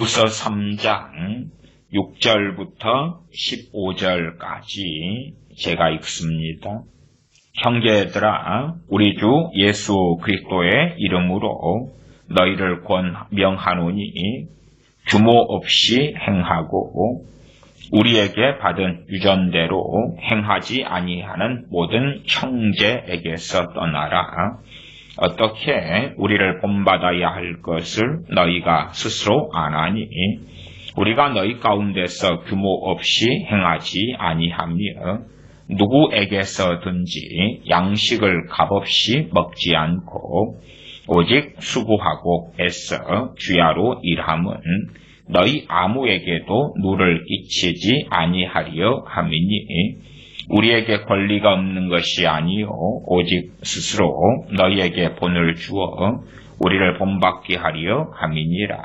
후서 3장 6절부터 15절까지 제가 읽습니다. 형제들아, 우리 주 예수 그리스도의 이름으로 너희를 명하노니 규모 없이 행하고 우리에게 받은 유전대로 행하지 아니하는 모든 형제에게서 떠나라. 어떻게 우리를 본받아야 할 것을 너희가 스스로 아나니 우리가 너희 가운데서 규모 없이 행하지 아니하며 누구에게서든지 양식을 값없이 먹지 않고 오직 수고하고 애써 주야로 일함은 너희 아무에게도 누를 끼치지 아니하리여 함이니 우리에게 권리가 없는 것이 아니요 오직 스스로 너희에게 본을 주어 우리를 본받게 하리여 함이니라.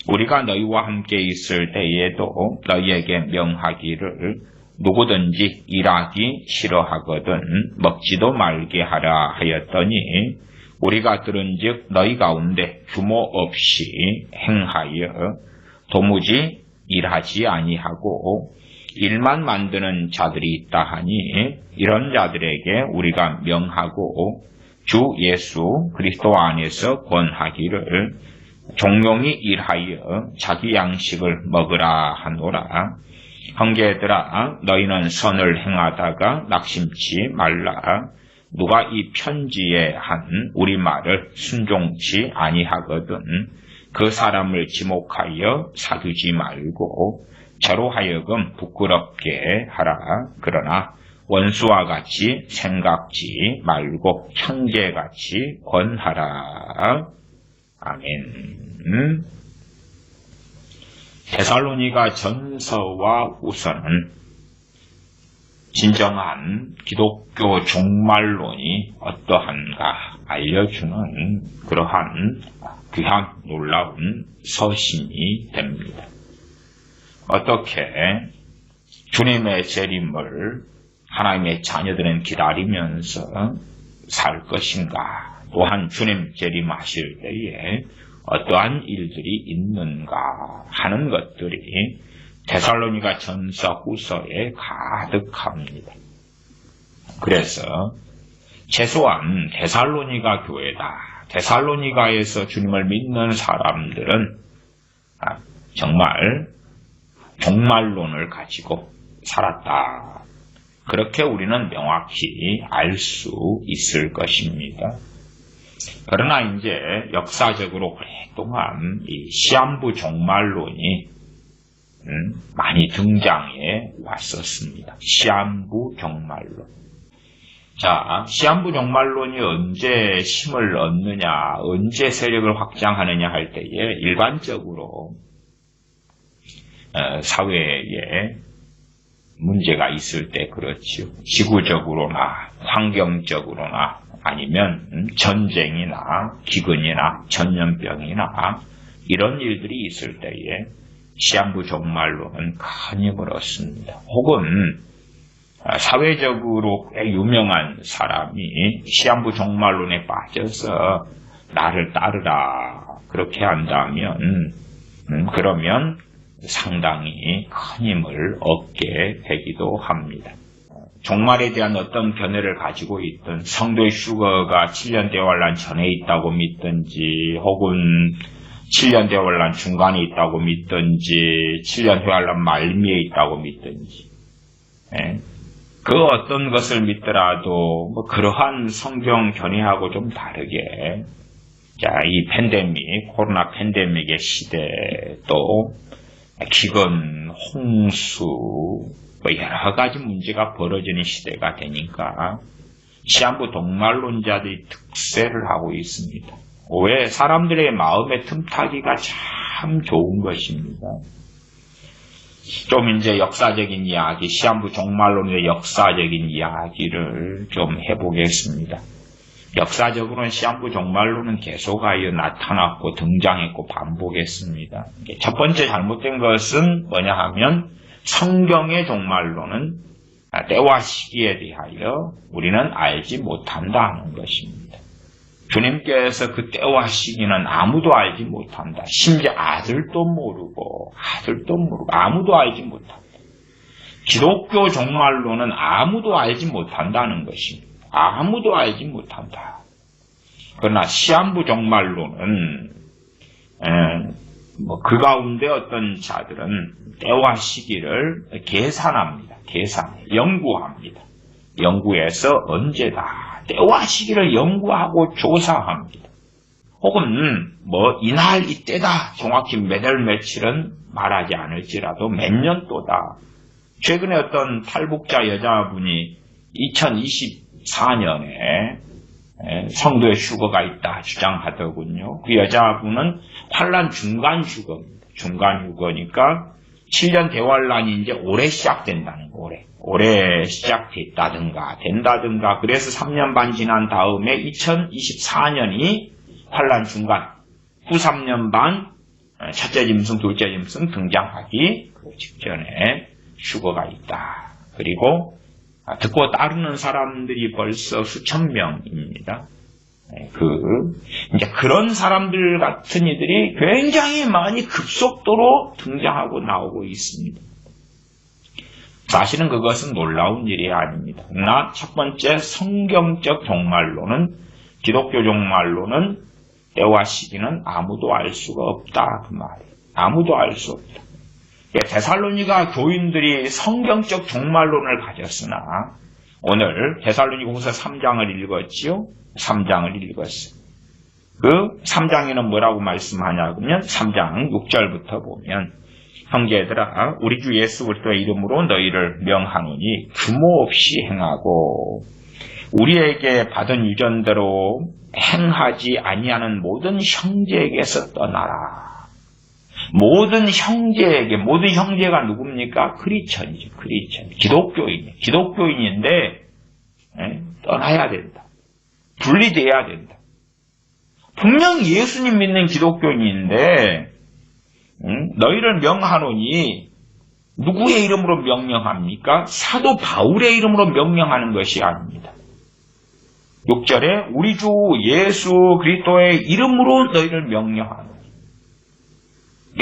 우리가 너희와 함께 있을 때에도 너희에게 명하기를 누구든지 일하기 싫어하거든 먹지도 말게 하라 하였더니 우리가 들은즉 너희 가운데 규모 없이 행하여 도무지 일하지 아니하고 일만 만드는 자들이 있다 하니 이런 자들에게 우리가 명하고 주 예수 그리스도 안에서 권하기를 종용이 일하여 자기 양식을 먹으라 하노라. 형제들아, 너희는 선을 행하다가 낙심치 말라. 누가 이 편지에 한 우리 말을 순종치 아니하거든 그 사람을 지목하여 사귀지 말고 저로 하여금 부끄럽게 하라. 그러나 원수와 같이 생각지 말고 형제같이 권하라. 아멘. 데살로니가 전서와 후서는 진정한 기독교 종말론이 어떠한가 알려주는 그러한 귀한 놀라운 서신이 됩니다. 어떻게 주님의 재림을 하나님의 자녀들은 기다리면서 살 것인가, 또한 주님 재림하실 때에 어떠한 일들이 있는가 하는 것들이 데살로니가 전서 후서에 가득합니다. 그래서 최소한 데살로니가 교회다. 데살로니가에서 주님을 믿는 사람들은 정말 종말론을 가지고 살았다. 그렇게 우리는 명확히 알 수 있을 것입니다. 그러나 이제 역사적으로 오랫동안 이 시한부 종말론이 많이 등장해 왔었습니다. 시한부 종말론. 자, 시한부 종말론이 언제 힘을 얻느냐, 언제 세력을 확장하느냐 할 때에 일반적으로 사회에 문제가 있을 때 그렇지요. 지구적으로나 환경적으로나 아니면 전쟁이나 기근이나 전염병이나 이런 일들이 있을 때에 시한부 종말론은 큰 힘을 얻습니다. 혹은 사회적으로 꽤 유명한 사람이 시한부 종말론에 빠져서 나를 따르라 그렇게 한다면 그러면 상당히 큰 힘을 얻게 되기도 합니다. 종말에 대한 어떤 견해를 가지고 있던 성도의 휴거가 7년 대환란 전에 있다고 믿든지 혹은 7년 대환란 중간에 있다고 믿든지 7년 대환란 말미에 있다고 믿든지 그 어떤 것을 믿더라도 그러한 성경 견해하고 좀 다르게 자, 이 팬데믹, 코로나 팬데믹의 시대 또 기근, 홍수 여러 가지 문제가 벌어지는 시대가 되니까 시한부 종말론자들이 특세를 하고 있습니다. 왜? 사람들의 마음에 틈타기가 참 좋은 것입니다. 좀 이제 역사적인 이야기, 시한부 종말론의 역사적인 이야기를 좀 해보겠습니다. 역사적으로는 시한부 종말론은 계속하여 나타났고 등장했고 반복했습니다. 첫 번째 잘못된 것은 뭐냐 하면 성경의 종말론은 때와 시기에 대하여 우리는 알지 못한다는 것입니다. 주님께서 그 때와 시기는 아무도 알지 못한다. 심지어 아들도 모르고 아무도 알지 못한다. 기독교 종말론은 아무도 알지 못한다는 것입니다. 아무도 알지 못한다. 그러나 시한부 종말론은 그 가운데 어떤 자들은 때와 시기를 계산합니다. 연구합니다. 연구해서 언제다. 때와 시기를 연구하고 조사합니다. 혹은 이날 이때다. 정확히 몇 월 며칠은 말하지 않을지라도 몇 년도다. 최근에 어떤 탈북자 여자분이 2024년에 성도의 휴거가 있다 주장하더군요. 그 여자분은 환란 중간 휴거입니다. 중간 휴거니까 7년 대환란이 이제 올해 시작된다는 거. 올해 시작됐다든가 된다든가. 그래서 3년 반 지난 다음에 2024년이 환란 중간, 후 3년 반 첫째 짐승, 둘째 짐승 등장하기 그 직전에 휴거가 있다. 그리고 듣고 따르는 사람들이 벌써 수천 명입니다. 이제 그런 사람들 같은 이들이 굉장히 많이 급속도로 등장하고 나오고 있습니다. 사실은 그것은 놀라운 일이 아닙니다. 그러나 첫 번째 성경적 종말론은, 기독교 종말론은 때와 시기는 아무도 알 수가 없다. 그 말이에요. 아무도 알 수 없다. 데살로니가 교인들이 성경적 종말론을 가졌으나 오늘 데살로니가후서 3장을 읽었지요. 3장을 읽었어요. 그 3장에는 뭐라고 말씀하냐면 3장 6절부터 보면 형제들아 우리 주 예수 그리스도의 이름으로 너희를 명하노니 규모 없이 행하고 우리에게 받은 유전대로 행하지 아니하는 모든 형제에게서 떠나라. 모든 형제가 누굽니까? 크리스천이죠. 기독교인인데 떠나야 된다. 분리돼야 된다. 분명 예수님 믿는 기독교인인데 너희를 명하노니 누구의 이름으로 명령합니까? 사도 바울의 이름으로 명령하는 것이 아닙니다. 6절에 우리 주 예수 그리스도의 이름으로 너희를 명령하노니.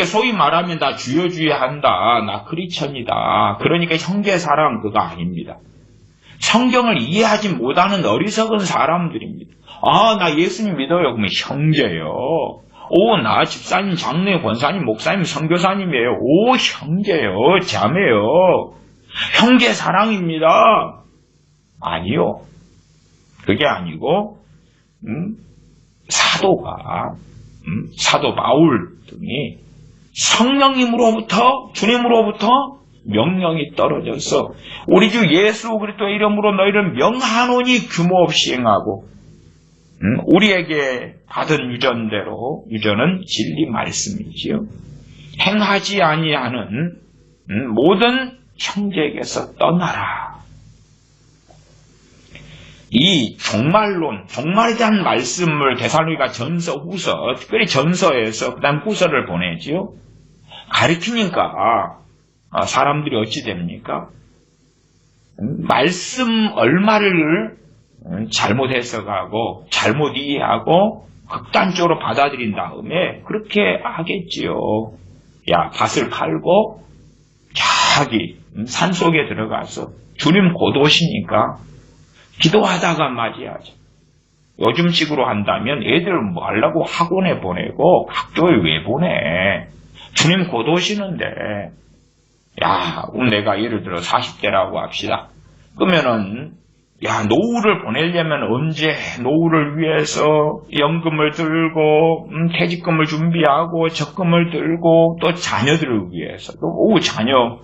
소위 말하면 나 주여 한다. 나 크리스천이다. 그러니까 형제사랑 그거 아닙니다. 성경을 이해하지 못하는 어리석은 사람들입니다. 나 예수님 믿어요. 그러면 형제요. 나 집사님, 장로님, 권사님, 목사님, 선교사님이에요. 형제요. 자매요. 형제사랑입니다. 아니요. 그게 아니고 사도 바울 등이 성령님으로부터 주님으로부터 명령이 떨어져서 우리 주 예수 그리스도의 이름으로 너희를 명하노니 규모 없이 행하고 우리에게 받은 유전대로 유전은 진리 말씀이지요. 행하지 아니하는 모든 형제에게서 떠나라. 이 종말에 대한 말씀을 데살로니가 전서, 후서, 특별히 전서에서 그다음 후서를 보내지요. 가르치니까 사람들이 어찌 됩니까? 말씀 얼마를 잘못 해석하고 잘못 이해하고 극단적으로 받아들인 다음에 그렇게 하겠지요. 밭을 팔고 저기 산속에 들어가서 주님 곧 오시니까 기도하다가 맞이하죠. 요즘식으로 한다면 애들 뭐 하려고 학원에 보내고 학교에 왜 보내? 주님 곧 오시는데 내가 예를 들어 40대라고 합시다. 그러면은 노후를 보내려면 언제 노후를 위해서 연금을 들고 퇴직금을 준비하고 적금을 들고 또 자녀들을 위해서 또 자녀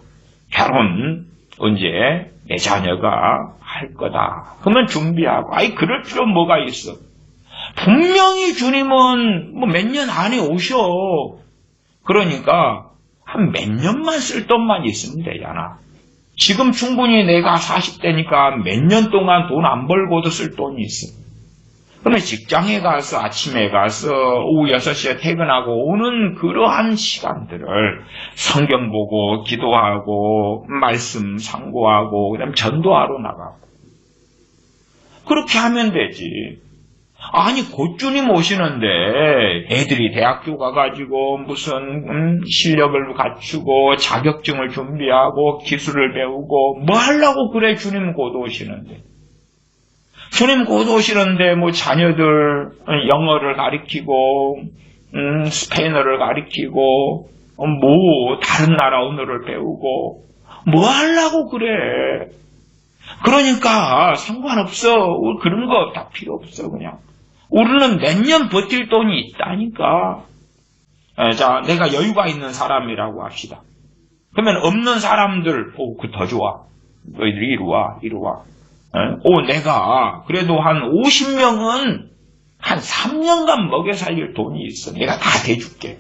결혼 언제 내 자녀가 할 거다. 그러면 준비하고 그럴 필요 뭐가 있어. 분명히 주님은 몇 년 안에 오셔. 그러니까 한 몇 년만 쓸 돈만 있으면 되잖아. 지금 충분히 내가 40대니까 몇 년 동안 돈 안 벌고도 쓸 돈이 있어. 그러면 직장에 가서 아침에 가서 오후 6시에 퇴근하고 오는 그러한 시간들을 성경 보고 기도하고 말씀 상고하고 그다음 전도하러 나가고 그렇게 하면 되지. 아니 곧 주님 오시는데 애들이 대학교 가가지고 무슨 실력을 갖추고 자격증을 준비하고 기술을 배우고 뭐 하려고 그래. 주님 곧 오시는데. 주님 곧 오시는데 뭐 자녀들 영어를 가르치고 스페인어를 가르치고 뭐 다른 나라 언어를 배우고 뭐 하려고 그래. 그러니까 상관없어. 그런 거 다 필요 없어. 그냥 우리는 몇 년 버틸 돈이 있다니까. 자, 내가 여유가 있는 사람이라고 합시다. 그러면 없는 사람들, 그 더 좋아. 너희들이 이리 와. 내가 그래도 한 50명은 한 3년간 먹여 살릴 돈이 있어. 내가 다 대줄게.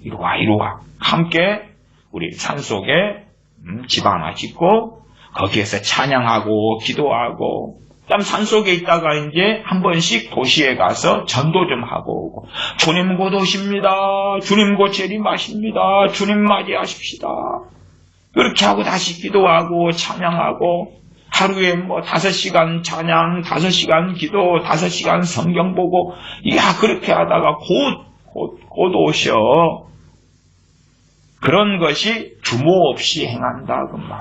이리 와. 함께 우리 산속에 집 하나 짓고 거기에서 찬양하고 기도하고 그다음 산속에 있다가 이제 한 번씩 도시에 가서 전도 좀 하고 오고. 주님 곧 오십니다. 주님 곧 재림하십니다. 주님 맞이하십시다. 그렇게 하고 다시 기도하고 찬양하고 하루에 뭐 5시간 찬양, 5시간 기도, 5시간 성경 보고 그렇게 하다가 곧 오셔. 그런 것이 규모 없이 행한다 그 말.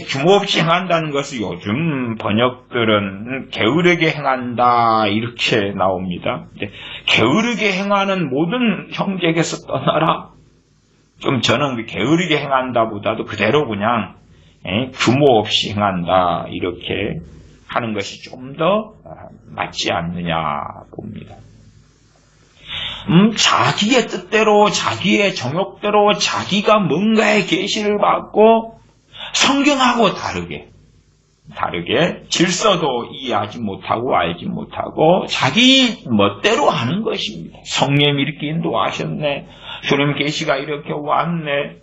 규모 없이 행한다는 것을 요즘 번역들은 게으르게 행한다 이렇게 나옵니다. 게으르게 행하는 모든 형제에게서 떠나라. 좀 저는 게으르게 행한다보다도 그대로 그냥 규모 없이 행한다 이렇게 하는 것이 좀 더 맞지 않느냐 봅니다. 자기의 뜻대로 자기의 정욕대로 자기가 뭔가의 계시를 받고 성경하고 다르게 질서도 이해하지 못하고 알지 못하고 자기 멋대로 하는 것입니다. 성령 이렇게 인도하셨네. 주님 계시가 이렇게 왔네.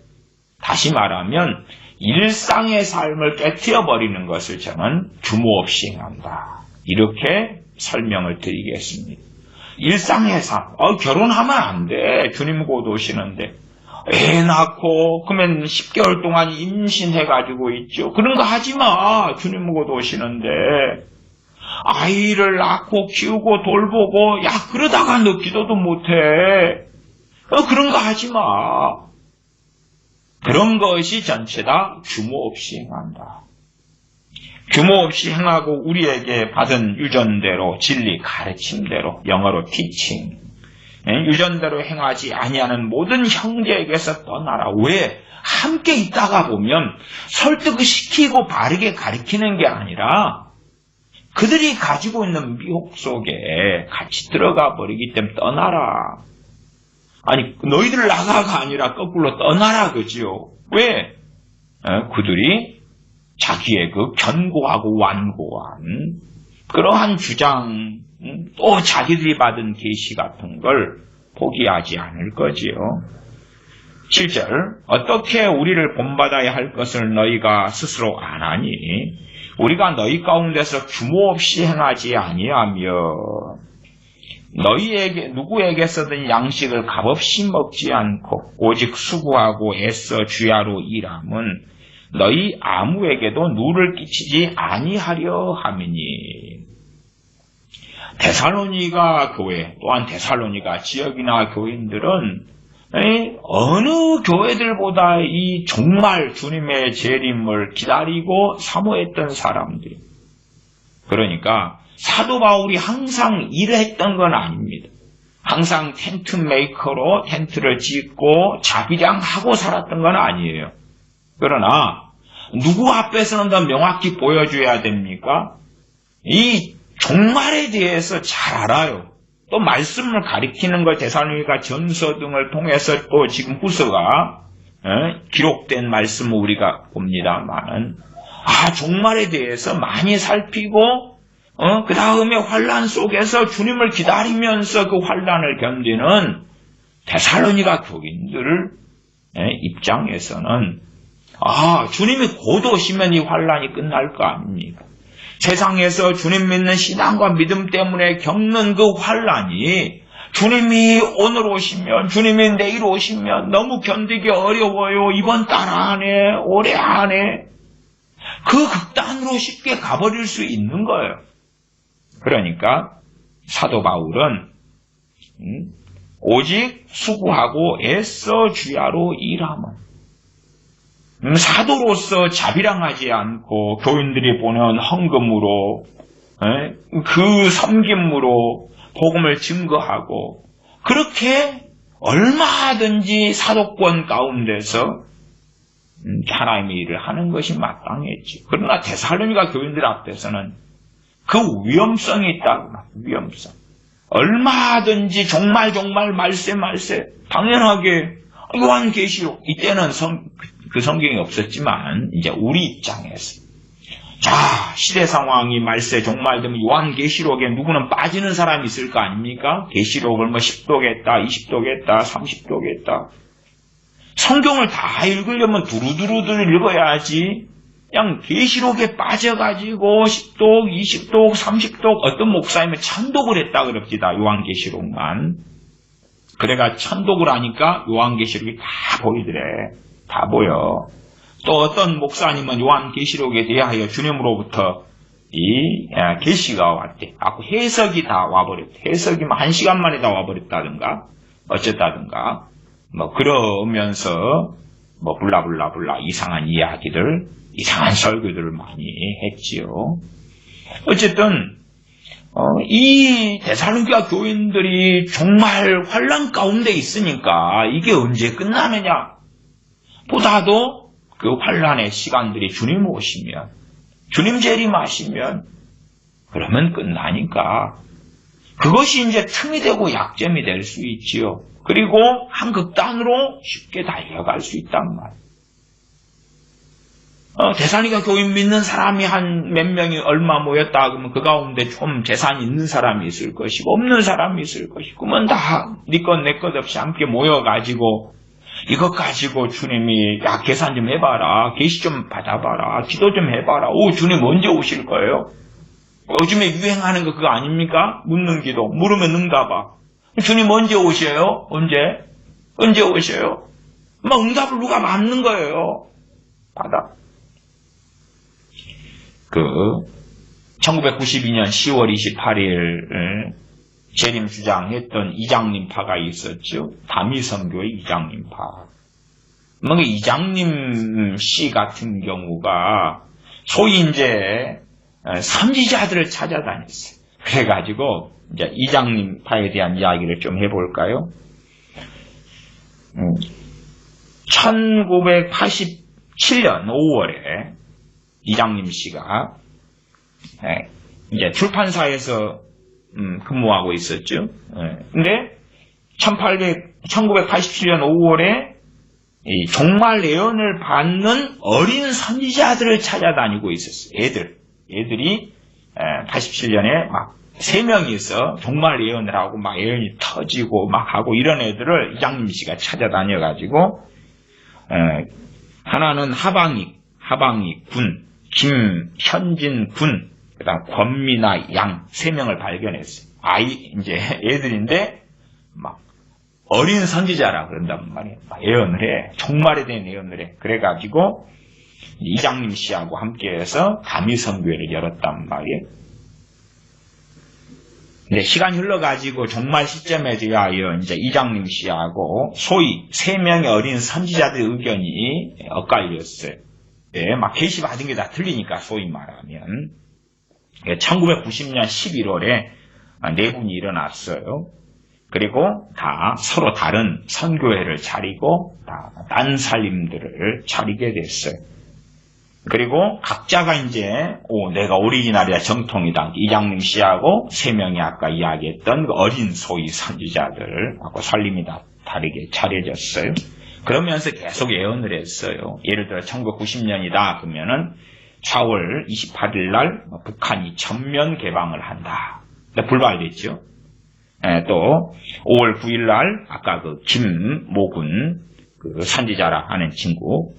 다시 말하면 일상의 삶을 깨트려 버리는 것을 저는 규모 없이 행한다. 이렇게 설명을 드리겠습니다. 일상의 삶. 결혼하면 안 돼. 주님 곧 오시는데. 애 낳고 그러면 10개월 동안 임신해가지고 있죠. 그런 거 하지 마. 주님 곧 오시는데. 아이를 낳고 키우고 돌보고 그러다가 너 기도도 못해. 그런 거 하지 마. 그런 것이 전체 다 규모 없이 행한다. 규모 없이 행하고 우리에게 받은 유전대로 진리 가르침대로 영어로 teaching 유전대로 행하지 아니하는 모든 형제에게서 떠나라. 왜? 함께 있다가 보면 설득을 시키고 바르게 가르치는 게 아니라 그들이 가지고 있는 미혹 속에 같이 들어가 버리기 때문에 떠나라. 아니 너희들 나가가 아니라 거꾸로 떠나라 그지요. 왜? 그들이 자기의 그 견고하고 완고한 그러한 주장 또 자기들이 받은 계시 같은 걸 포기하지 않을 거지요. 7절 어떻게 우리를 본받아야 할 것을 너희가 스스로 안 하니 우리가 너희 가운데서 규모 없이 행하지 아니하며 너희에게 누구에게서든 양식을 값없이 먹지 않고 오직 수고하고 애써 주야로 일함은 너희 아무에게도 누를 끼치지 아니하려 함이니. 데살로니가 교회 또한 데살로니가 지역이나 교인들은 어느 교회들보다 이 정말 주님의 재림을 기다리고 사모했던 사람들이. 그러니까 사도 바울이 항상 일했던 건 아닙니다. 항상 텐트 메이커로 텐트를 짓고 자비량하고 살았던 건 아니에요. 그러나 누구 앞에서는 더 명확히 보여줘야 됩니까? 이 종말에 대해서 잘 알아요. 또 말씀을 가리키는 것 데살로니가 전서 등을 통해서 또 지금 후서가 기록된 말씀을 우리가 봅니다만 종말에 대해서 많이 살피고 그 다음에 환란 속에서 주님을 기다리면서 그 환란을 견디는 데살로니가 교인들 입장에서는 주님이 곧 오시면 이 환란이 끝날 거 아닙니까? 세상에서 주님 믿는 신앙과 믿음 때문에 겪는 그 환란이 주님이 오늘 오시면 주님이 내일 오시면 너무 견디기 어려워요. 이번 달 안에 올해 안에 그 극단으로 쉽게 가버릴 수 있는 거예요. 그러니까 사도 바울은 오직 수고하고 애써 주야로 일함은 사도로서 자비랑하지 않고 교인들이 보는 헌금으로 그 섬김으로 복음을 증거하고 그렇게 얼마든지 사도권 가운데서 하나님의 일을 하는 것이 마땅했지. 그러나 데살로니가 교인들 앞에서는 그 위험성이 있다고. 위험성. 얼마든지 정말 말세 당연하게 요한계시록 이때는 그 성경이 없었지만 이제 우리 입장에서 자 시대 상황이 말세 종말 되면 요한계시록에 누구는 빠지는 사람이 있을 거 아닙니까? 계시록을 뭐 10도겠다 20도겠다 30도겠다 성경을 다 읽으려면 두루두루 읽어야지 그냥 계시록에 빠져가지고 10독, 20독, 30독 어떤 목사님은 1000독을 했다 그럽니다. 요한계시록만. 그래가 1000독을 하니까 요한계시록이 다 보이더래. 다 보여. 또 어떤 목사님은 요한계시록에 대하여 주님으로부터 이 계시가 왔대. 해석이 다 와버렸대. 해석이 1시간 만에 다 와버렸다든가 어쨌다든가 뭐 그러면서 뭐 블라블라 이상한 이야기들 이상한 설교들을 많이 했지요. 어쨌든 이 데살로니가 교인들이 정말 환난 가운데 있으니까 이게 언제 끝나느냐 보다도 그 환난의 시간들이 주님 오시면 주님 재림하시면 그러면 끝나니까 그것이 이제 틈이 되고 약점이 될 수 있지요. 그리고 한 극단으로 쉽게 달려갈 수 있단 말이에요. 데살로니가 교인 믿는 사람이 한 몇 명이 얼마 모였다 그러면 그 가운데 좀 재산이 있는 사람이 있을 것이고 없는 사람이 있을 것이고 그러면 다 네 것 내 것 없이 함께 모여가지고 이것 가지고 주님이 야 계산 좀 해봐라 계시 좀 받아봐라 기도 좀 해봐라 오 주님 언제 오실 거예요? 요즘에 유행하는 거 그거 아닙니까? 묻는 기도 물으면 응답아 주님 언제 오셔요? 언제 오셔요? 막 응답을 누가 맞는 거예요. 받아. 1992년 10월 28일 재림 주장했던 이장님파가 있었죠. 다미선교의 이장님파. 뭔가 이장님 씨 같은 경우가 소위 이제 선지자들을 찾아다녔어요. 그래가지고 이제 이장님파에 대한 이야기를 좀 해볼까요? 1987년 5월에 이장님 씨가 이제 출판사에서 근무하고 있었죠. 근데 1987년 5월에 이 종말 예언을 받는 어린 선지자들을 찾아다니고 있었어요. 애들이 87년에 막 3명이서 종말 예언을 하고 막 예언이 터지고 막 하고 이런 애들을 이장님 씨가 찾아다녀가지고 하나는 하방익 군, 김현진 군, 그다음 권미나 양 3명을 발견했어요. 이제 애들인데 막 어린 선지자라 그런단 말이에요. 막 예언을 해. 종말에 대한 예언을 해. 그래가지고 이장님 씨하고 함께해서 다미선교회를 열었단 말이에요. 근데 시간이 흘러가지고 종말 시점에 대하여 이제 이장님 씨하고 소위 3명의 어린 선지자들의 의견이 엇갈렸어요. 네, 막 계시 받은 게 다 틀리니까 소위 말하면 1990년 11월에 4분이 일어났어요. 그리고 다 서로 다른 선교회를 차리고 다 딴 살림들을 차리게 됐어요. 그리고 각자가 이제 내가 오리지널이야 정통이다. 이장님 씨하고 3명이 아까 이야기했던 그 어린 소위 선지자들하고 살림이 다 다르게 차려졌어요. 그러면서 계속 예언을 했어요. 예를 들어 1990년이다 그러면은 4월 28일 날 북한이 전면 개방을 한다. 불발됐죠. 또 5월 9일 날 아까 그 김모군 그 선지자라 하는 친구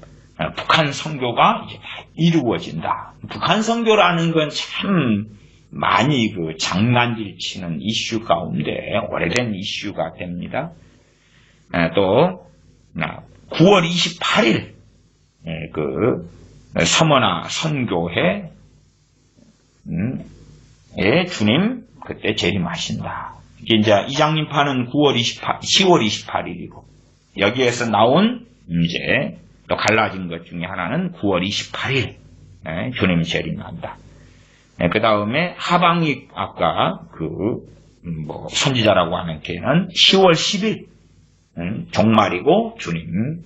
북한 선교가 이제 이루어진다. 북한 선교라는 건 참 많이 그 장난질 치는 이슈 가운데 오래된 이슈가 됩니다. 또 9월 28일 그 서머나 선교회 주님 그때 재림하신다. 이제 이장님파는 10월 28일이고 여기에서 나온 이제 또 갈라진 것 중에 하나는 9월 28일 주님 재림한다. 그 다음에 하방이 아까 선지자라고 하는 걔는 10월 10일 종말이고 주님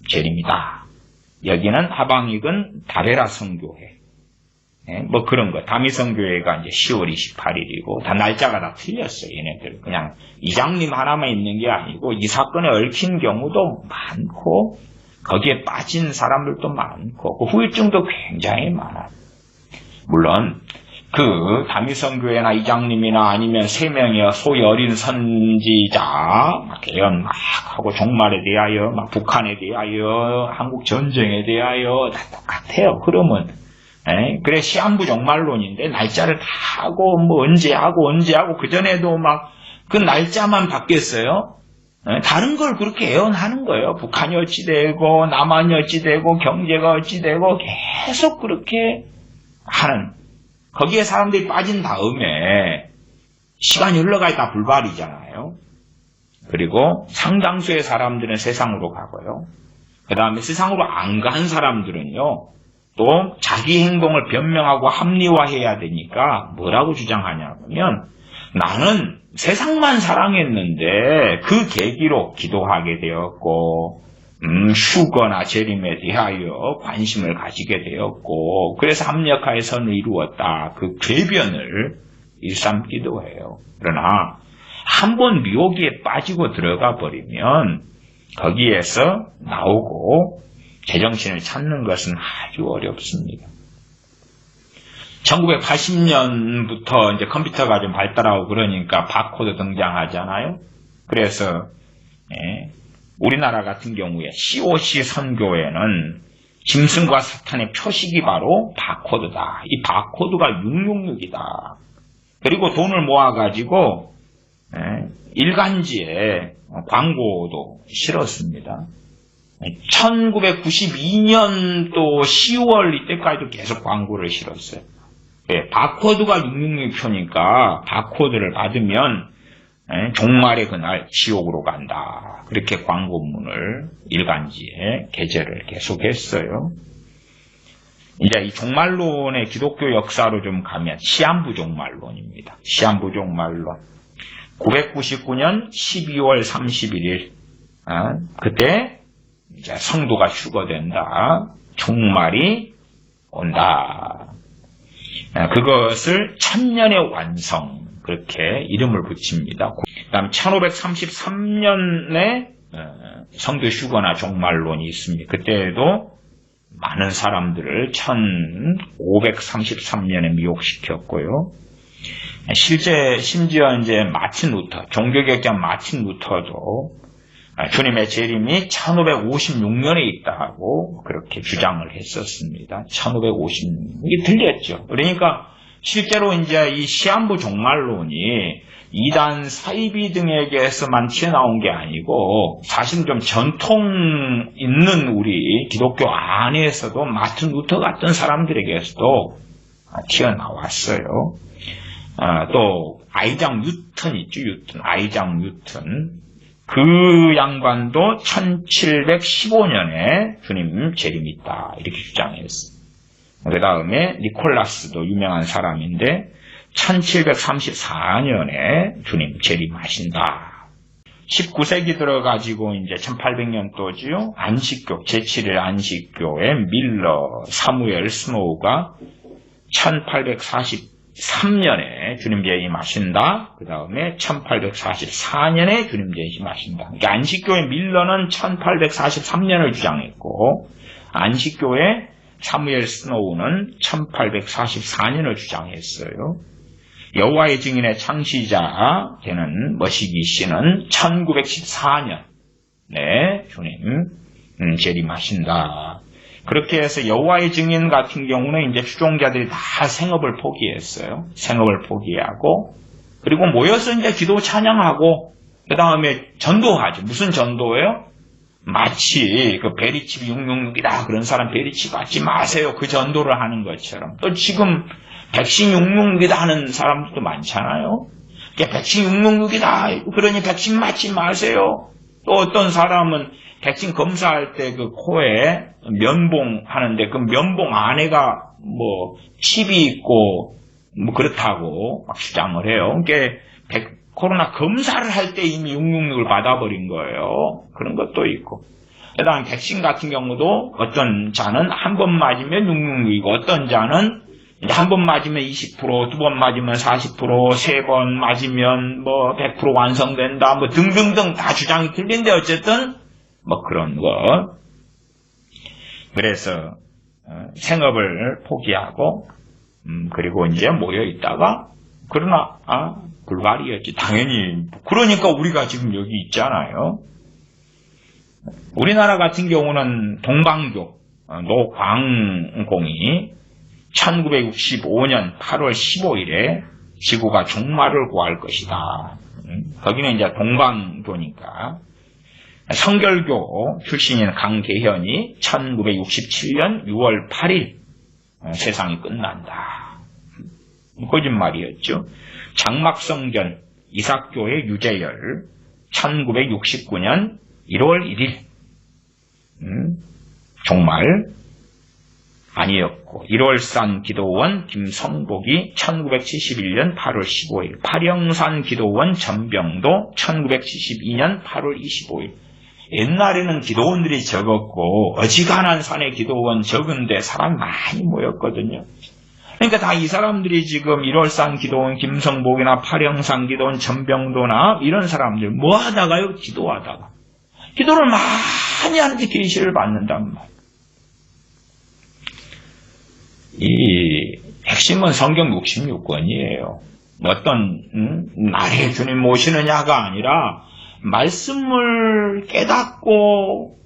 재림이다. 여기는 하방익은 다베라 성교회 그런 거. 다미성교회가 이제 10월 28일이고 다 날짜가 다 틀렸어요. 얘네들 그냥 이장님 하나만 있는 게 아니고 이 사건에 얽힌 경우도 많고 거기에 빠진 사람들도 많고 그 후유증도 굉장히 많아요. 물론 그 다미성교회나 이장님이나 아니면 3명의 소위 어린 선지자 막 예언 막 하고 종말에 대하여 막 북한에 대하여 한국 전쟁에 대하여 다 똑같아요. 그러면 그래 시한부 종말론인데 날짜를 다 하고 언제 하고 그전에도 막 그 날짜만 바뀌었어요. 다른 걸 그렇게 예언하는 거예요. 북한이 어찌 되고 남한이 어찌 되고 경제가 어찌 되고 계속 그렇게 하는 거기에 사람들이 빠진 다음에 시간이 흘러가야 다 불발이잖아요. 그리고 상당수의 사람들은 세상으로 가고요. 그 다음에 세상으로 안 간 사람들은요. 또 자기 행동을 변명하고 합리화해야 되니까 뭐라고 주장하냐면 나는 세상만 사랑했는데 그 계기로 기도하게 되었고 휴거나 재림에 대하여 관심을 가지게 되었고 그래서 합력하여 선을 이루었다. 그 궤변을 일삼기도 해요. 그러나 한번 미혹에 빠지고 들어가 버리면 거기에서 나오고 제정신을 찾는 것은 아주 어렵습니다. 1980년부터 이제 컴퓨터가 좀 발달하고 그러니까 바코드 등장하잖아요. 그래서 우리나라 같은 경우에 COC 선교회는 짐승과 사탄의 표식이 바로 바코드다. 이 바코드가 666이다. 그리고 돈을 모아가지고 일간지에 광고도 실었습니다. 1992년도 10월 이때까지도 계속 광고를 실었어요. 바코드가 666표니까 바코드를 받으면 종말의 그날 지옥으로 간다. 그렇게 광고문을 일간지에 게재를 계속했어요. 이제 이 종말론의 기독교 역사로 좀 가면 시한부 종말론입니다. 시한부 종말론. 999년 12월 31일 그때 이제 성도가 휴거된다. 종말이 온다. 그것을 천년의 완성 그렇게 이름을 붙입니다. 그 다음 1533년에 성도 휴거나 종말론이 있습니다. 그때도 많은 사람들을 1533년에 미혹시켰고요. 심지어 이제 마틴 루터, 종교개혁자 마틴 루터도 주님의 재림이 1556년에 있다고 그렇게 주장을 했었습니다. 1556년. 이게 틀렸죠. 그러니까 실제로 이제 이 시한부 종말론이 이단 사이비 등에게서만 튀어나온 게 아니고 사실 좀 전통 있는 우리 기독교 안에서도 마틴 루터 같은 사람들에게서도 튀어나왔어요. 또 아이작 뉴턴 있죠. 아이작 뉴턴. 그 양반도 1715년에 주님 재림이 있다. 이렇게 주장했어요. 그 다음에 니콜라스도 유명한 사람인데 1734년에 주님 재림하신다. 19세기 들어가지고 이제 1800년도지요. 안식교, 제7일 안식교의 밀러, 사무엘 스노우가 1843년에 주님 재림하신다. 그 다음에 1844년에 주님 재림하신다. 그러니까 안식교의 밀러는 1843년을 주장했고 안식교의 사무엘 스노우는 1844년을 주장했어요. 여호와의 증인의 창시자 되는 머시기 씨는 1914년에 주님 재림하신다. 그렇게 해서 여호와의 증인 같은 경우는 이제 추종자들이 다 생업을 포기했어요. 생업을 포기하고 그리고 모여서 이제 기도 찬양하고 그 다음에 전도하죠. 무슨 전도예요? 마치 그 베리칩 666이다 그런 사람 베리칩 받지 마세요. 그 전도를 하는 것처럼 또 지금 백신 666이다 하는 사람들도 많잖아요. 백신 666이다. 그러니 백신 맞지 마세요. 또 어떤 사람은 백신 검사할 때 그 코에 면봉 하는데 그 면봉 안에가 뭐 칩이 있고 뭐 그렇다고 막 주장을 해요. 그러니까 코로나 검사를 할 때 이미 666을 받아버린 거예요. 그런 것도 있고. 그다음에 백신 같은 경우도 어떤 자는 한 번 맞으면 666이고 어떤 자는 한 번 맞으면 20%, 두 번 맞으면 40%, 세 번 맞으면 뭐 100% 완성된다, 뭐 등등등 다 주장이 틀린데 어쨌든 뭐 그런 것. 그래서 생업을 포기하고 그리고 이제 모여 있다가 그러나 불발이었지. 당연히. 그러니까 우리가 지금 여기 있잖아요. 우리나라 같은 경우는 동방교 노광공이 1965년 8월 15일에 지구가 종말을 구할 것이다. 거기는 이제 동방교니까. 성결교 출신인 강계현이 1967년 6월 8일 세상이 끝난다. 거짓말이었죠. 장막성전 이삭교의 유재열 1969년 1월 1일 종말 아니었고 1월산 기도원 김성복이 1971년 8월 15일 파령산 기도원 전병도 1972년 8월 25일 옛날에는 기도원들이 적었고 어지간한 산의 기도원 적은데 사람 많이 모였거든요. 그러니까 다 이 사람들이 지금 1월산 기도원 김성복이나 파령산 기도원 전병도나 이런 사람들 뭐 하다가요? 기도하다가 기도를 많이 하는데 계시를 받는단 말이에요. 이 핵심은 성경 66권이에요. 어떤 날에 주님 모시느냐가 아니라 말씀을 깨닫고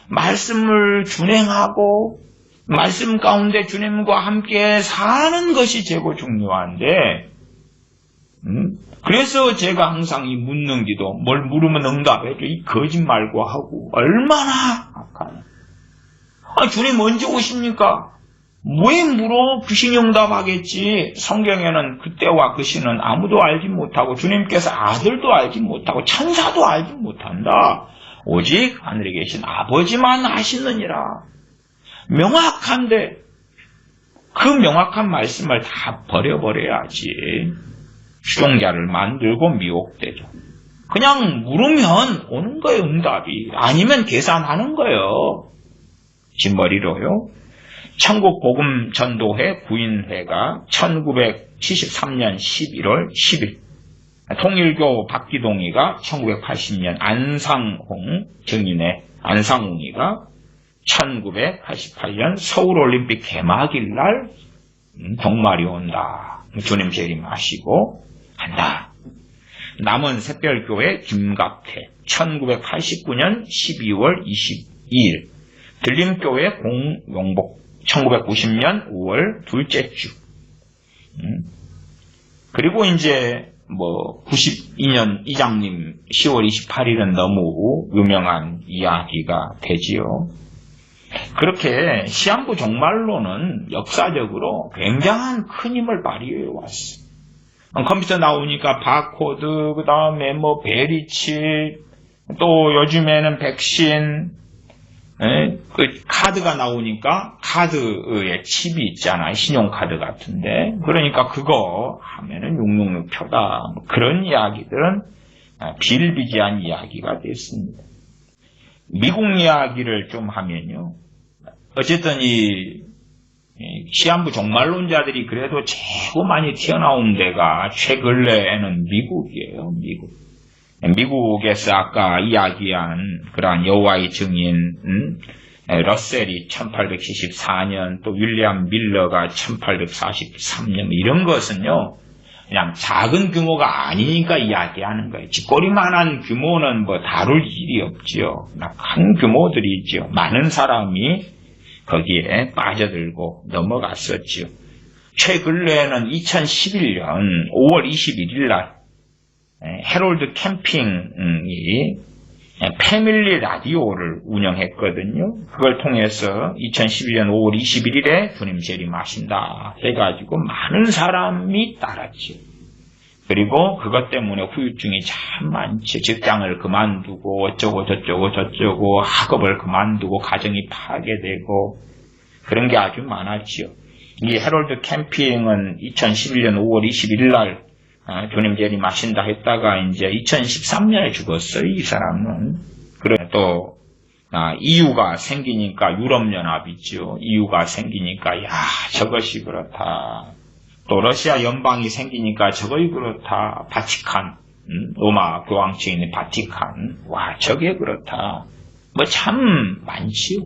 말씀을 준행하고 말씀 가운데 주님과 함께 사는 것이 최고 중요한데 그래서 제가 항상 이 묻는 기도 뭘 물으면 응답해줘 이 거짓말고 하고 얼마나 악하냐. 주님 언제 오십니까? 왜 물어? 귀신이 응답하겠지. 성경에는 그때와 그 시는 아무도 알지 못하고 주님께서 아들도 알지 못하고 천사도 알지 못한다. 오직 하늘에 계신 아버지만 아시느니라. 명확한데 그 명확한 말씀을 다 버려버려야지. 추종자를 만들고 미혹되죠. 그냥 물으면 오는 거예요. 응답이. 아니면 계산하는 거예요. 진머리로요. 천국복음전도회 구인회가 1973년 11월 10일 통일교 박기동이가 1980년 안상홍 증인의 안상홍이가 1988년 서울올림픽 개막일 날 종말이 온다. 주님 재림하시고 한다. 남은 샛별교회 김갑회 1989년 12월 22일 들림교회 공용복 1990년 5월 둘째 주. 그리고 이제 92년 이장님 10월 28일은 너무 유명한 이야기가 되지요. 그렇게 시한부 종말론은 역사적으로 굉장한 큰 힘을 발휘해 왔어요. 컴퓨터 나오니까 바코드, 그 다음에 베리치, 또 요즘에는 백신, 그 카드가 나오니까 카드에 칩이 있잖아요. 신용카드 같은데. 그러니까 그거 하면은 666표다. 그런 이야기들은 비일비재한 이야기가 됐습니다. 미국 이야기를 좀 하면요. 어쨌든 이 시한부 종말론자들이 그래도 최고 많이 튀어나온 데가 최근래에는 미국이에요. 미국에서 아까 이야기한 그러한 여호와의 증인 러셀이 1874년 또 윌리엄 밀러가 1843년 이런 것은요. 그냥 작은 규모가 아니니까 이야기하는 거예요. 쥐꼬리만한 규모는 다룰 일이 없지요. 큰 규모들이지요. 많은 사람이 거기에 빠져들고 넘어갔었지요. 최근래에는 2011년 5월 21일 날 해롤드 캠핑이 패밀리 라디오를 운영했거든요. 그걸 통해서 2011년 5월 21일에 주님 재림하신다 해가지고 많은 사람이 따랐죠. 그리고 그것 때문에 후유증이 참 많죠. 직장을 그만두고 어쩌고 저쩌고 학업을 그만두고 가정이 파괴되고 그런 게 아주 많았죠. 이 해롤드 캠핑은 2011년 5월 21일 날 주님 재림하신다 했다가 이제 2013년에 죽었어요. 이 사람은. 그래 또 EU가 생기니까 유럽연합이죠. EU가 생기니까 야 저것이 그렇다. 또 러시아 연방이 생기니까 저것이 그렇다. 바티칸, 로마 교황청에 있는 바티칸, 와 저게 그렇다. 뭐 참 많지요.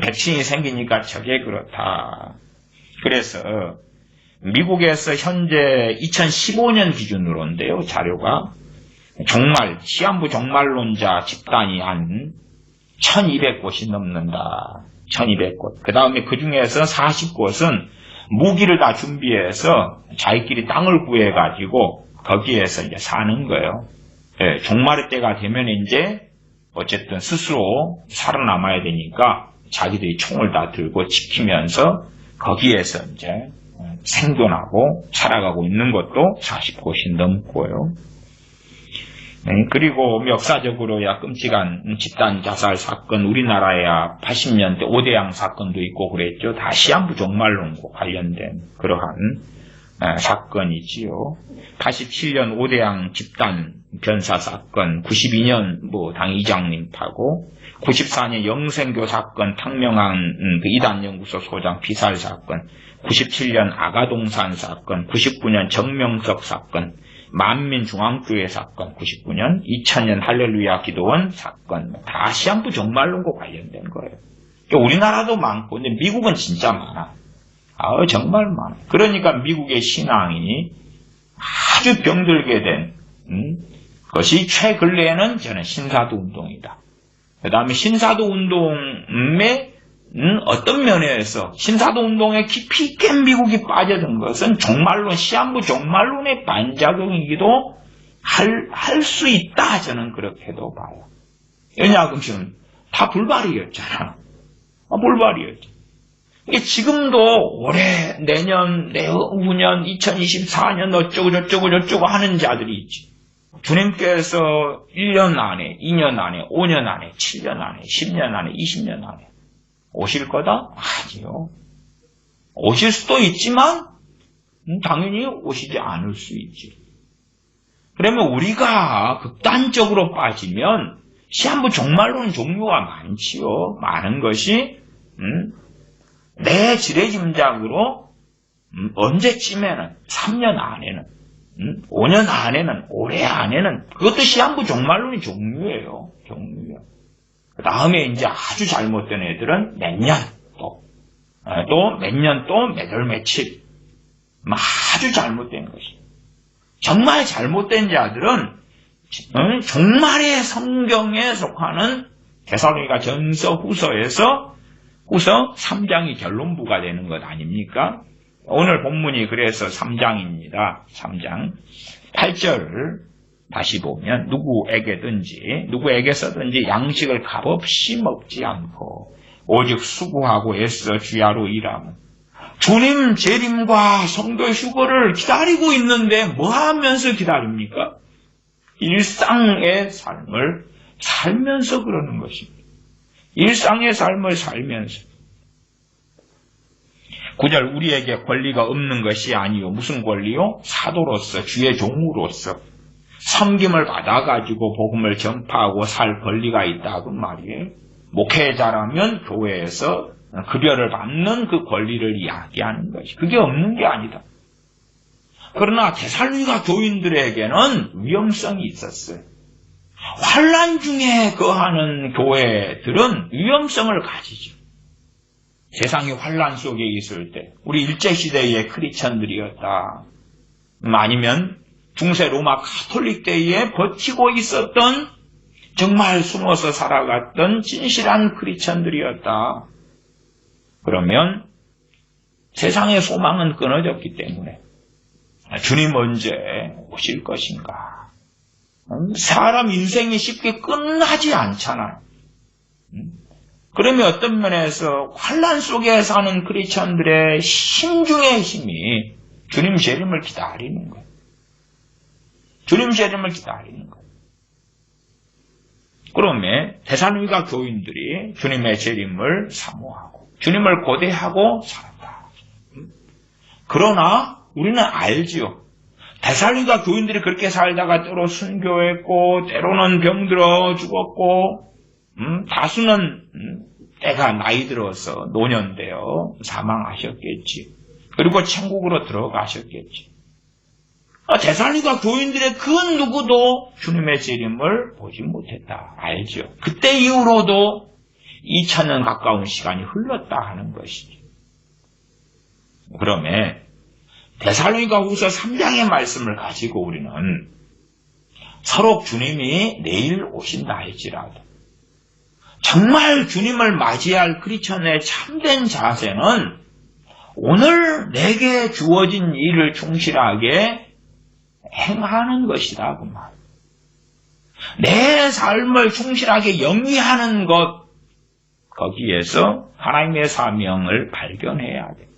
백신이 생기니까 저게 그렇다. 그래서 미국에서 현재 2015년 기준으로인데요. 자료가 정말 시한부 종말론자 집단이 한 1200곳이 넘는다. 1200곳. 그 다음에 그 중에서 40곳은 무기를 다 준비해서 자기끼리 땅을 구해가지고 거기에서 이제 사는 거예요. 예, 종말의 때가 되면 이제 어쨌든 스스로 살아남아야 되니까 자기들이 총을 다 들고 지키면서 거기에서 이제 생존하고 살아가고 있는 것도 40곳이 넘고요. 그리고 역사적으로야 끔찍한 집단 자살 사건, 우리나라야 80년대 오대양 사건도 있고 그랬죠. 다 시한부 종말론과 관련된 그러한 사건이지요. 87년 오대양 집단 변사 사건, 92년 당 이장님 파고, 94년 영생교 사건, 탕명한 그 이단연구소 소장 피살 사건, 97년 아가동산 사건, 99년 정명석 사건, 만민중앙교회 사건 99년, 2000년 할렐루야 기도원 사건, 다 시한부 종말론과 관련된 거예요. 우리나라도 많고, 근데 미국은 진짜 많아. 정말 많아. 그러니까 미국의 신앙이 아주 병들게 된 것이 최근래에는 저는 신사도 운동이다. 그 다음에 신사도 운동의 어떤 면에서 신사도 운동에 깊이 있게 미국이 빠져든 것은 종말론, 시한부 종말론의 반작용이기도 할 수 있다. 저는 그렇게도 봐요. 왜냐하면 지금 다 불발이었잖아. 불발이었죠. 지금도 올해, 내년, 내후년, 2024년 어쩌고 하는 자들이 있지. 주님께서 1년 안에, 2년 안에, 5년 안에, 7년 안에, 10년 안에, 20년 안에 오실 거다? 아니요. 오실 수도 있지만 당연히 오시지 않을 수 있지. 그러면 우리가 극단적으로 빠지면 시한부 종말론 종류가 많지요. 많은 것이 내 지레짐작으로 언제쯤에는 3년 안에는 5년 안에는 올해 안에는 그것도 시한부 종말론의 종류예요. 그 다음에 이제 아주 잘못된 애들은 몇 년, 또 몇 년 또 몇 월 며칠. 아주 잘못된 것이. 정말 잘못된 자들은 종말의 성경에 속하는 데살로니가 전서 후서 3장이 결론부가 되는 것 아닙니까? 오늘 본문이 그래서 3장입니다. 3장 8절을 다시 보면 누구에게서든지 양식을 값없이 먹지 않고 오직 수고하고 애써 주야로 일하면 주님 재림과 성도의 휴거를 기다리고 있는데 뭐 하면서 기다립니까? 일상의 삶을 살면서 그러는 것입니다. 일상의 삶을 살면서 9절 우리에게 권리가 없는 것이 아니요. 무슨 권리요? 사도로서 주의 종으로서 섬김을 받아가지고 복음을 전파하고 살 권리가 있다. 그 말이에요. 목회자라면 교회에서 급여를 받는 그 권리를 이야기하는 것이. 그게 없는 게 아니다. 그러나 데살로니가 교인들에게는 위험성이 있었어요. 환난 중에 거하는 교회들은 위험성을 가지죠. 세상이 환난 속에 있을 때 우리 일제시대의 크리스천들이었다. 아니면 중세 로마 가톨릭 때에 버티고 있었던 정말 숨어서 살아갔던 진실한 크리스천들이었다. 그러면 세상의 소망은 끊어졌기 때문에 주님 언제 오실 것인가? 사람 인생이 쉽게 끝나지 않잖아요. 그러면 어떤 면에서 환난 속에 사는 크리스천들의 심중의 힘이 주님 재림을 기다리는 거예요. 주님 재림을 기다리는 거예요. 그러면 데살로니가 교인들이 주님의 재림을 사모하고 주님을 고대하고 살았다. 그러나 우리는 알지요. 데살로니가 교인들이 그렇게 살다가 때로 순교했고 때로는 병들어 죽었고 다수는 때가 나이 들어서 노년되어 사망하셨겠지. 그리고 천국으로 들어가셨겠지. 데살로니가 교인들의 그 누구도 주님의 재림을 보지 못했다. 알죠. 그때 이후로도 2000년 가까운 시간이 흘렀다 하는 것이죠. 그러면 데살로니가 후서 3장의 말씀을 가지고 우리는 서로 주님이 내일 오신다 할지라도 정말 주님을 맞이할 크리스천의 참된 자세는 오늘 내게 주어진 일을 충실하게 행하는 것이다. 그 말. 내 삶을 충실하게 영위하는 것, 거기에서 하나님의 사명을 발견해야 돼.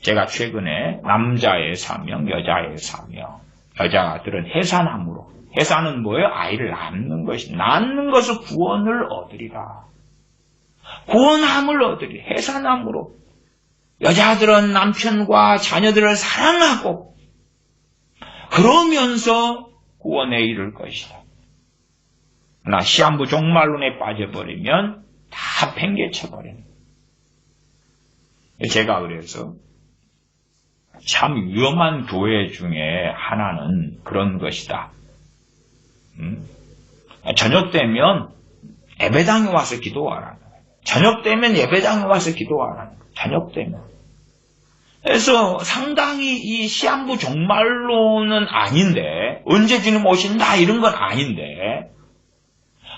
제가 최근에 남자의 사명, 여자의 사명, 여자들은 해산함으로, 해산은 뭐예요? 아이를 낳는 것이, 낳는 것을 구원을 얻으리라. 구원함을 얻으리, 해산함으로. 여자들은 남편과 자녀들을 사랑하고, 그러면서 구원에 이를 것이다. 그러나 시한부 종말론에 빠져버리면 다 팽개쳐버리는 거예요. 제가 그래서 참 위험한 교회 중에 하나는 그런 것이다. 저녁 되면 예배당에 와서 기도하라는 거예요. 저녁 되면 예배당에 와서 기도하라는 거예요. 저녁 되면. 그래서 상당히 이 시한부 종말론은 아닌데, 언제 주님 오신다 이런 건 아닌데,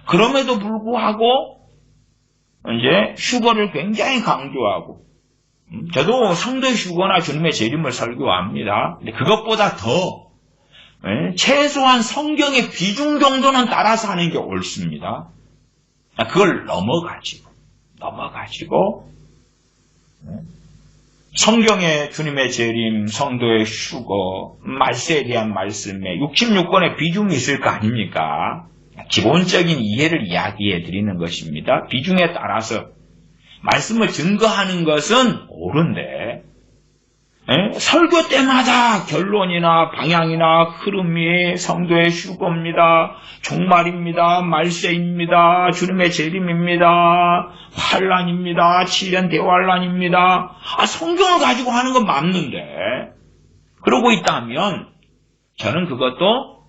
그럼에도 불구하고 이제 휴거를 굉장히 강조하고, 저도 성도 휴거나 주님의 재림을 설교합니다. 근데 그것보다 더 최소한 성경의 비중 정도는 따라서 하는 게 옳습니다. 그걸 넘어가지고 성경의 주님의 재림, 성도의 휴거, 말세에 대한 말씀에 66권의 비중이 있을 거 아닙니까? 기본적인 이해를 이야기해 드리는 것입니다. 비중에 따라서 말씀을 증거하는 것은 옳은데 설교 때마다 결론이나 방향이나 흐름이 성도의 휴거입니다. 종말입니다. 말세입니다. 주님의 재림입니다. 환란입니다. 7년 대환란입니다. 성경을 가지고 하는 건 맞는데 그러고 있다면 저는 그것도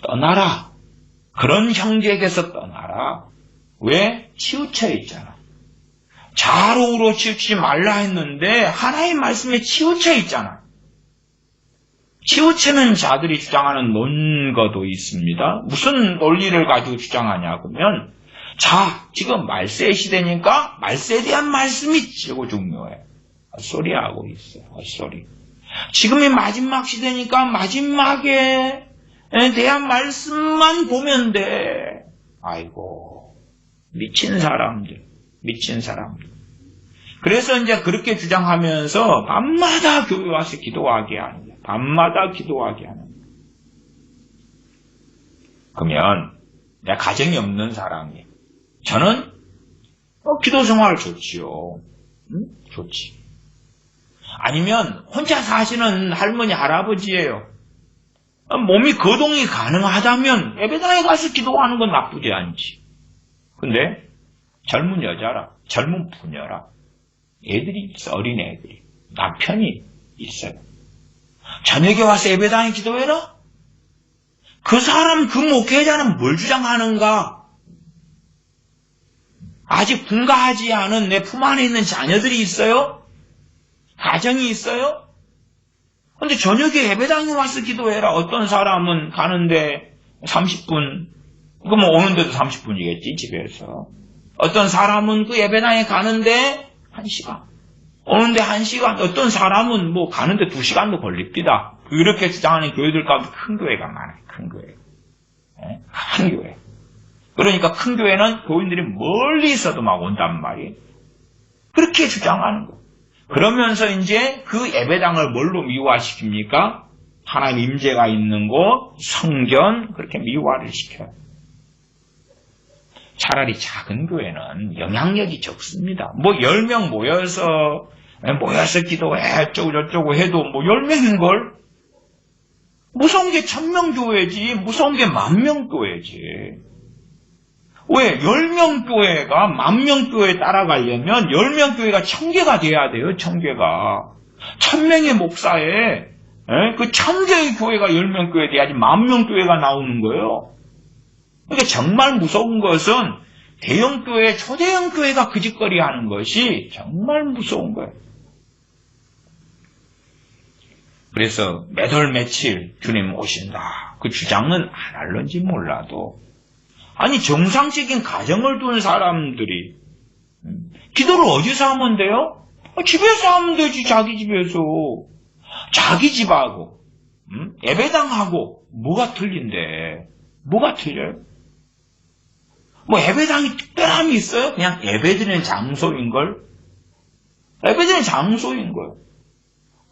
떠나라. 그런 형제에게서 떠나라. 왜? 치우쳐 있잖아. 좌우로 치우치지 말라 했는데 하나의 말씀에 치우쳐 있잖아. 치우치는 자들이 주장하는 논거도 있습니다. 무슨 논리를 가지고 주장하냐 그러면 지금 말세 시대니까 말세에 대한 말씀이 최고 중요해. 헛소리하고 있어요. 헛소리. 지금이 마지막 시대니까 마지막에 대한 말씀만 보면 돼. 아이고 미친 사람들. 그래서 이제 그렇게 주장하면서 밤마다 교회 와서 기도하게 하는 거예요. 밤마다 기도하게 하는 거예요. 그러면 내가 가정이 없는 사람이 저는 기도 생활 좋지요. 좋지. 아니면 혼자 사시는 할머니 할아버지예요. 몸이 거동이 가능하다면 예배당에 가서 기도하는 건 나쁘지 않지. 근데 젊은 여자라, 젊은 부녀라, 애들이 있어, 어린 애들이. 남편이 있어요. 저녁에 와서 예배당에 기도해라? 그 사람, 그 목회자는 뭘 주장하는가? 아직 분가하지 않은 내 품 안에 있는 자녀들이 있어요? 가정이 있어요? 근데 저녁에 예배당에 와서 기도해라. 어떤 사람은 가는데 30분, 그럼 오는데도 30분이겠지, 집에서. 어떤 사람은 그 예배당에 가는데 1시간, 오는데 1시간, 어떤 사람은 가는데 2시간도 걸립니다. 그렇게 주장하는 교회들 가운데 큰 교회가 많아요. 큰 교회. 예? 큰 교회. 그러니까 큰 교회는 교인들이 멀리 있어도 막 온단 말이에요. 그렇게 주장하는 거예요. 그러면서 이제 그 예배당을 뭘로 미화시킵니까? 하나님 임재가 있는 곳, 성전, 그렇게 미화를 시켜요. 차라리 작은 교회는 영향력이 적습니다. 뭐 10명 모여서 기도해, 어쩌고 저쩌고 해도 뭐 10명인걸? 무서운 게 1000명 교회지, 무서운 게 10,000명 교회지. 왜? 10명 교회가 10,000명 교회에 따라가려면 10명 교회가 1000개가 돼야 돼요, 1000개가. 1000명의 목사에, 그 1000개의 교회가 10명 교회 돼야지 10,000명 교회가 나오는 거예요. 그러니까 정말 무서운 것은 대형 교회, 초대형 교회가 그 짓거리 하는 것이 정말 무서운 거예요. 그래서 매달 며칠 주님 오신다. 그 주장은 안 할런지 몰라도 아니 정상적인 가정을 둔 사람들이 기도를 어디서 하면 돼요? 집에서 하면 되지. 자기 집에서. 자기 집하고 예배당하고 뭐가 틀린데? 뭐가 틀려요? 뭐 예배당이 특별함이 있어요? 그냥 예배드리는 장소인걸? 예배드리는 장소인 거예요.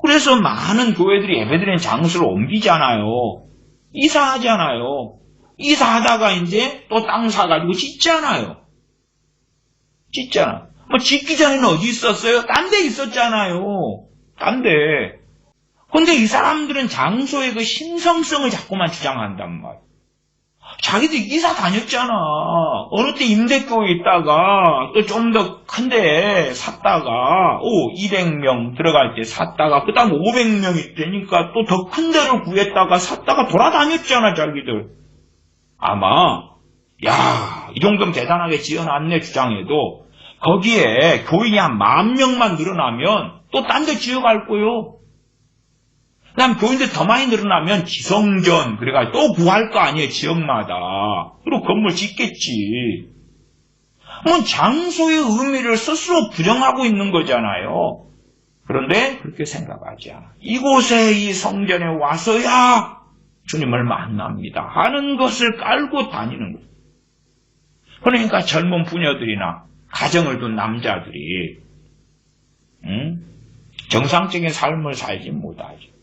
그래서 많은 교회들이 예배드리는 장소를 옮기잖아요. 이사하잖아요. 이사하다가 이제 또 땅 사가지고 짓잖아요. 짓잖아. 뭐 짓기 전에는 어디 있었어요? 딴 데 있었잖아요. 딴 데. 근데 이 사람들은 장소의 그 신성성을 자꾸만 주장한단 말이에요. 자기들 이사 다녔잖아. 어느 때 임대교에 있다가 또 좀 더 큰데 샀다가 200명 들어갈 때 샀다가 그 다음 500명이 되니까 또 더 큰 데를 구했다가 샀다가 돌아다녔잖아 자기들. 아마 이 정도면 대단하게 지어놨네 주장해도 거기에 교인이 한 10,000명만 늘어나면 또 딴 데 지어갈 거요. 그 다음 교인들 더 많이 늘어나면 지성전, 그래가지고 또 구할 거 아니에요, 지역마다. 그리고 건물 짓겠지. 뭐 장소의 의미를 스스로 부정하고 있는 거잖아요. 그런데 그렇게 생각하지 않아. 이곳에 이 성전에 와서야 주님을 만납니다 하는 것을 깔고 다니는 거예요. 그러니까 젊은 부녀들이나 가정을 둔 남자들이 정상적인 삶을 살지 못하죠.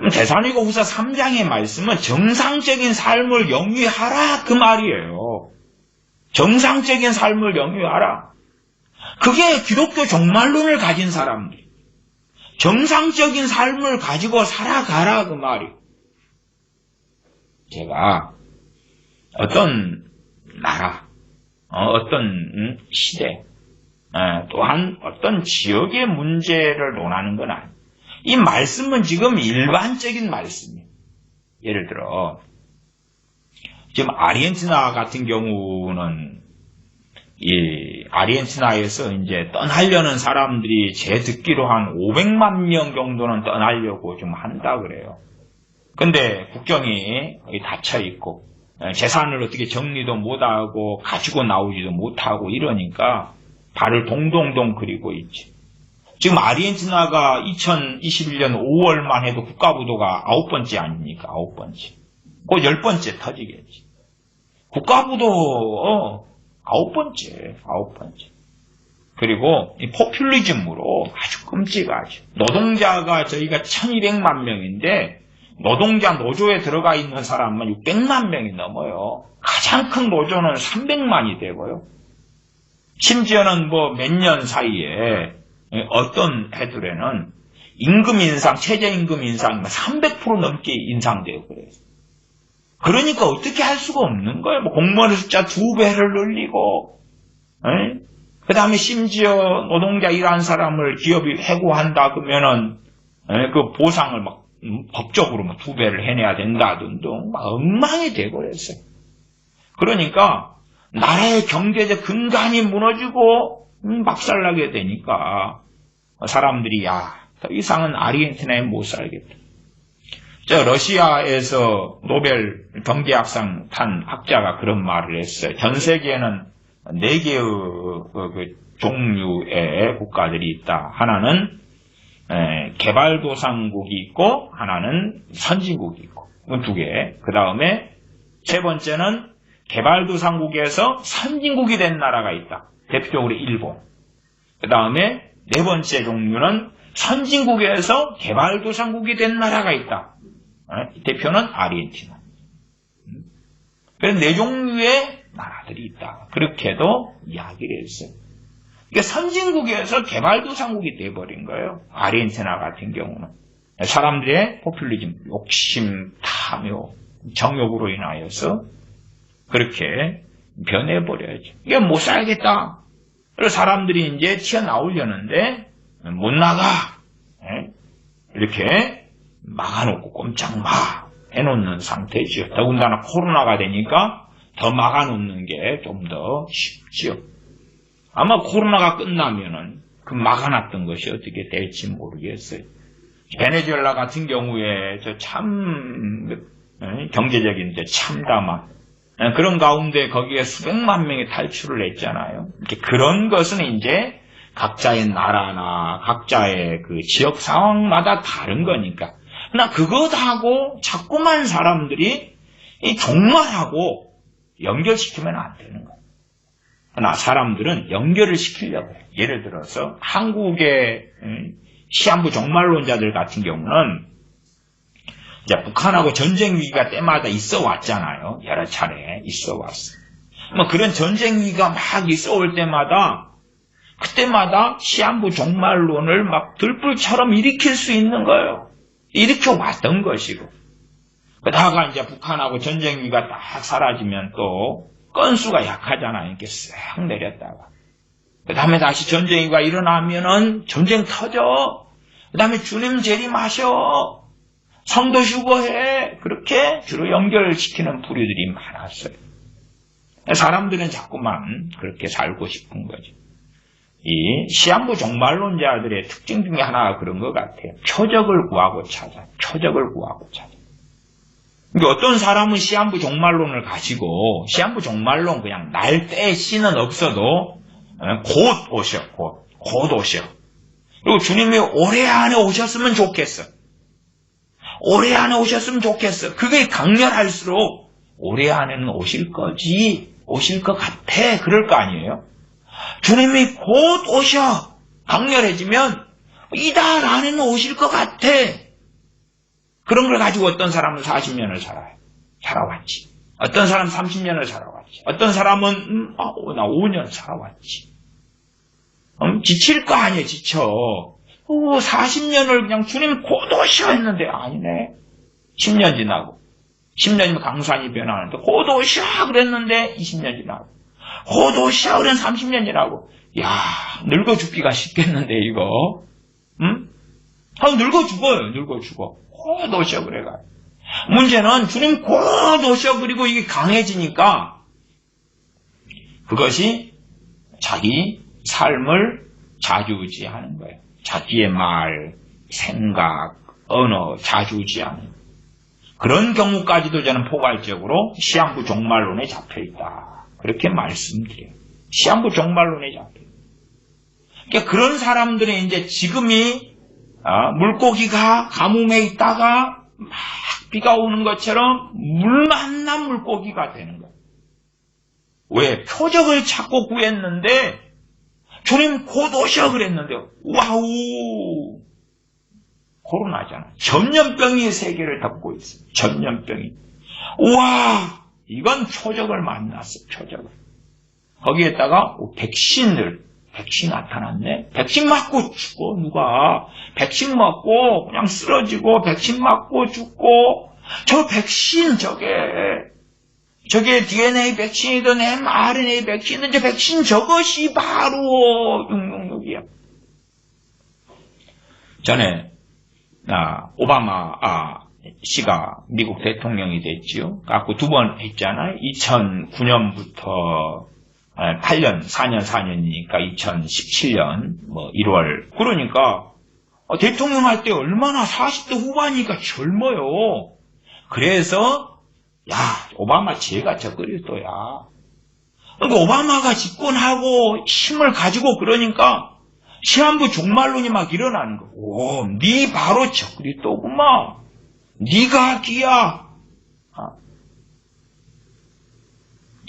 데살로니가후서 3장의 말씀은 정상적인 삶을 영위하라 그 말이에요. 정상적인 삶을 영위하라. 그게 기독교 종말론을 가진 사람들. 정상적인 삶을 가지고 살아가라 그 말이에요. 제가 어떤 나라, 어떤 시대, 또한 어떤 지역의 문제를 논하는 건 아니에요. 이 말씀은 지금 일반적인 말씀이에요. 예를 들어 지금 아르헨티나 같은 경우는 이 아르헨티나에서 이제 떠나려는 사람들이 제 듣기로 한 500만 명 정도는 떠나려고 좀 한다 그래요. 근데 국경이 닫혀 있고 재산을 어떻게 정리도 못하고 가지고 나오지도 못하고 이러니까 발을 동동동 그리고 있지. 지금 아르헨티나가 2021년 5월만 해도 국가부도가 9번째 아닙니까? 9번째. 곧 10번째 터지겠지. 국가부도 9번째. 그리고 이 포퓰리즘으로 아주 끔찍하죠. 노동자가 저희가 1200만 명인데 노동자 노조에 들어가 있는 사람은 600만 명이 넘어요. 가장 큰 노조는 300만이 되고요. 심지어는 뭐 몇 년 사이에 어떤 해들에는 임금 인상, 최저임금 인상 300% 넘게 인상되고 그래요. 그러니까 어떻게 할 수가 없는 거예요. 뭐 공무원 숫자 2배를 늘리고, 그 다음에 심지어 노동자 일한 사람을 기업이 해고한다 그러면은 그 보상을 막 법적으로 막 2배를 해내야 된다 등등 막 엉망이 되고 그랬어요. 그러니까 나라의 경제적 근간이 무너지고 박살나게 되니까 사람들이 더 이상은 아르헨티나에 못 살겠다. 러시아에서 노벨 경제학상 탄 학자가 그런 말을 했어요. 전 세계에는 4개의 종류의 국가들이 있다. 하나는 개발도상국이 있고 하나는 선진국이 있고 두 개. 그 다음에 세 번째는 개발도상국에서 선진국이 된 나라가 있다. 대표적으로 일본. 그 다음에 네 번째 종류는 선진국에서 개발도상국이 된 나라가 있다. 대표는 아르헨티나. 그래서 네 종류의 나라들이 있다. 그렇게도 이야기를 했어요. 그러니까 선진국에서 개발도상국이 돼버린 거예요. 아르헨티나 같은 경우는. 사람들의 포퓰리즘, 욕심, 탐욕, 정욕으로 인하여서 그렇게 변해버려야죠. 이게 못 살겠다. 그래서 사람들이 이제 튀어나오려는데 못 나가. 이렇게 막아놓고 꼼짝 마 해놓는 상태죠. 더군다나 코로나가 되니까 더 막아놓는 게 좀 더 쉽죠. 아마 코로나가 끝나면은 그 막아놨던 것이 어떻게 될지 모르겠어요. 베네수엘라 같은 경우에 저 참 경제적인 참담한 그런 가운데 거기에 수백만 명이 탈출을 했잖아요. 그런 것은 이제 각자의 나라나 각자의 그 지역 상황마다 다른 거니까. 그러나 그것하고 자꾸만 사람들이 이 종말하고 연결시키면 안 되는 거예요. 그러나 사람들은 연결을 시키려고 해요. 예를 들어서 한국의 시한부 종말론자들 같은 경우는 이제 북한하고 전쟁 위기가 때마다 있어 왔잖아요. 여러 차례 있어 왔어요. 뭐 그런 전쟁 위기가 막 있어 올 때마다 그때마다 시한부 종말론을 막 들불처럼 일으킬 수 있는 거예요. 일으켜 왔던 것이고. 그러다가 이제 북한하고 전쟁 위기가 딱 사라지면 또 건수가 약하잖아요. 이렇게 싹 내렸다가. 그 다음에 다시 전쟁 위기가 일어나면은 전쟁 터져. 그 다음에 주님 재림하셔. 성도 휴거해. 그렇게 주로 연결시키는 부류들이 많았어요. 사람들은 자꾸만 그렇게 살고 싶은 거죠. 이 시한부 종말론자들의 특징 중에 하나가 그런 것 같아요. 표적을 구하고 찾아. 표적을 구하고 찾아. 그러니까 어떤 사람은 시한부 종말론을 가지고 시한부 종말론 그냥 날때 씨는 없어도 곧 오셔. 곧 오셔. 그리고 주님이 올해 안에 오셨으면 좋겠어. 올해 안에 오셨으면 좋겠어. 그게 강렬할수록 올해 안에는 오실 거지. 오실 것 같아. 그럴 거 아니에요. 주님이 곧 오셔. 강렬해지면 이달 안에는 오실 것 같아. 그런 걸 가지고 어떤 사람은 40년을 살아왔지. 어떤 사람은 30년을 살아왔지. 어떤 사람은 나 5년 살아왔지. 지칠 거 아니에요. 지쳐. 40년을 그냥 주님 곧 오셔 했는데 아니네. 10년 지나고 10년이면 강산이 변하는데 곧 오셔 그랬는데 20년 지나고 곧 오셔 그랬는 30년 지나고 야 늙어 죽기가 쉽겠는데 이거 응? 늙어 죽어요. 늙어 죽어. 곧 오셔 그래가. 문제는 주님 곧 오셔 그리고 이게 강해지니까 그것이 자기 삶을 좌지우지하는 거예요. 자기의 말, 생각, 언어 좌지우지하는 그런 경우까지도 저는 포괄적으로 시한부 종말론에 잡혀있다. 그렇게 말씀드려요. 시한부 종말론에 잡혀있다. 그러니까 그런 사람들이 이제 지금이 물고기가 가뭄에 있다가 막 비가 오는 것처럼 물 만난 물고기가 되는 거예요. 왜? 표적을 찾고 구했는데 주님 곧 오셔 그랬는데 와우 코로나잖아. 전염병이 세계를 덮고 있어. 전염병이. 우와 이건 표적을 만났어. 표적을. 거기에다가 백신 나타났네. 백신 맞고 죽고 누가 백신 맞고 그냥 쓰러지고 백신 맞고 죽고 저 백신 저게 DNA 백신이든 mRNA 백신이든 저 백신 저것이 바로 666이야. 전에 오바마 씨가 미국 대통령이 됐지요. 갖고 2번 했잖아요. 2009년부터 4년 4년이니까 2017년 1월. 그러니까 대통령 할 때 얼마나 40대 후반이니까 젊어요. 그래서 오바마 죄가 저그리스도야. 그러니까 오바마가 집권하고 힘을 가지고 그러니까 시한부 종말론이 막 일어나는 거. 오, 네 바로 적그리스도구만. 네가 기야.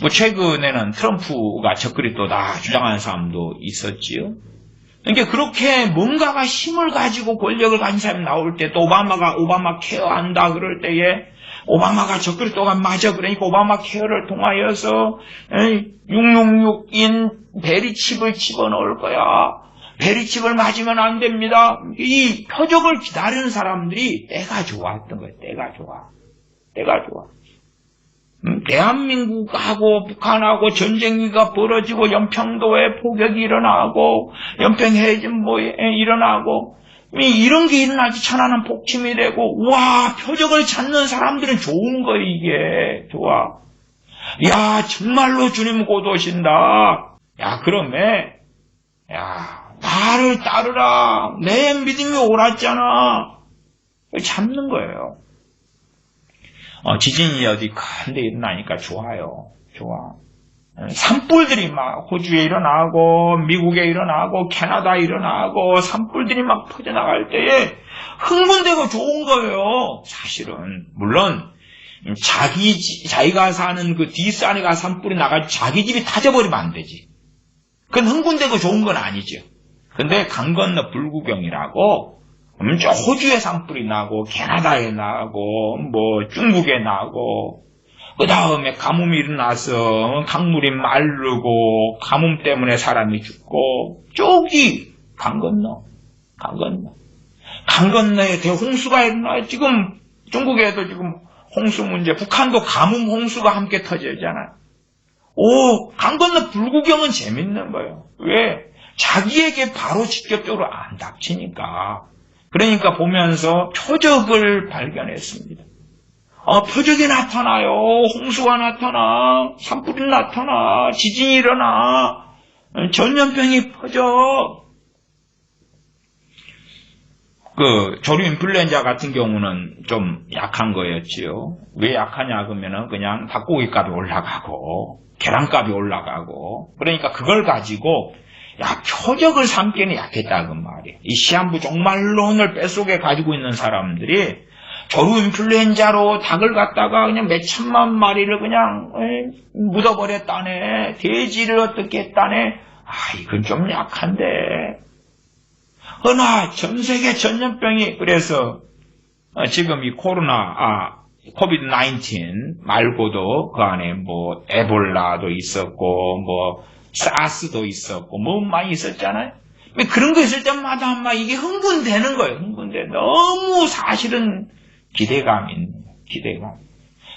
뭐 최근에는 트럼프가 적그리스도다 주장하는 사람도 있었지요. 그러니까 그렇게 뭔가가 힘을 가지고 권력을 가진 사람이 나올 때 또 오바마 케어 한다 그럴 때에 오바마가 적그리스도가 맞아. 그러니까 오바마 케어를 통하여서 666인 베리칩을 집어넣을 거야. 베리칩을 맞으면 안 됩니다. 이 표적을 기다리는 사람들이 때가 좋았던 거예요. 때가 좋아. 대한민국하고 북한하고 전쟁기가 벌어지고 연평도에 포격이 일어나고 연평해전보에 일어나고 이런 게 일어나지 천안은 복침이 되고 와 표적을 찾는 사람들은 좋은 거예요. 이게 좋아. 야 정말로 주님 곧 오신다. 야 그러면 야 나를 따르라. 내 믿음이 옳았잖아. 잡는 거예요. 지진이 어디 큰데 일어나니까 좋아요. 좋아. 산불들이 막 호주에 일어나고 미국에 일어나고 캐나다에 일어나고 산불들이 막 퍼져나갈 때에 흥분되고 좋은 거예요. 사실은. 물론 자기가 사는 그 뒷산에가 산불이 나가지고 자기 집이 타져버리면 안 되지. 그건 흥분되고 좋은 건 아니죠. 근데 강 건너 불구경이라고 저 호주에 산불이 나고 캐나다에 나고 뭐 중국에 나고 그 다음에 가뭄이 일어나서 강물이 마르고 가뭄 때문에 사람이 죽고 저기 강 건너에 대홍수가 일어나. 지금 중국에도 지금 홍수 문제, 북한도 가뭄 홍수가 함께 터지잖아요. 강 건너 불구경은 재밌는 거예요. 왜? 자기에게 바로 직접적으로 안 닥치니까. 그러니까 보면서 표적을 발견했습니다. 표적이 나타나요. 홍수가 나타나. 산불이 나타나. 지진이 일어나. 전염병이 퍼져. 조류 인플루엔자 같은 경우는 좀 약한 거였지요. 왜 약하냐 그러면은 그냥 닭고기 값이 올라가고 계란값이 올라가고 그러니까 그걸 가지고 표적을 삼기에는 약했다 그 말이에요. 이 시한부 종말론을 뱃속에 가지고 있는 사람들이 조류 인플루엔자로 닭을 갖다가 그냥 몇 천만 마리를 그냥 묻어버렸다네. 돼지를 어떻게 했다네. 이건 좀 약한데. 허나 전 세계 전염병이 그래서 지금 이 코비드-19 말고도 그 안에 뭐 에볼라도 있었고 뭐 사스도 있었고 뭐 많이 있었잖아요. 그런 거 있을 때마다 이게 흥분되는 거예요. 흥분돼. 너무 사실은 기대감이 있는 거예요. 기대감.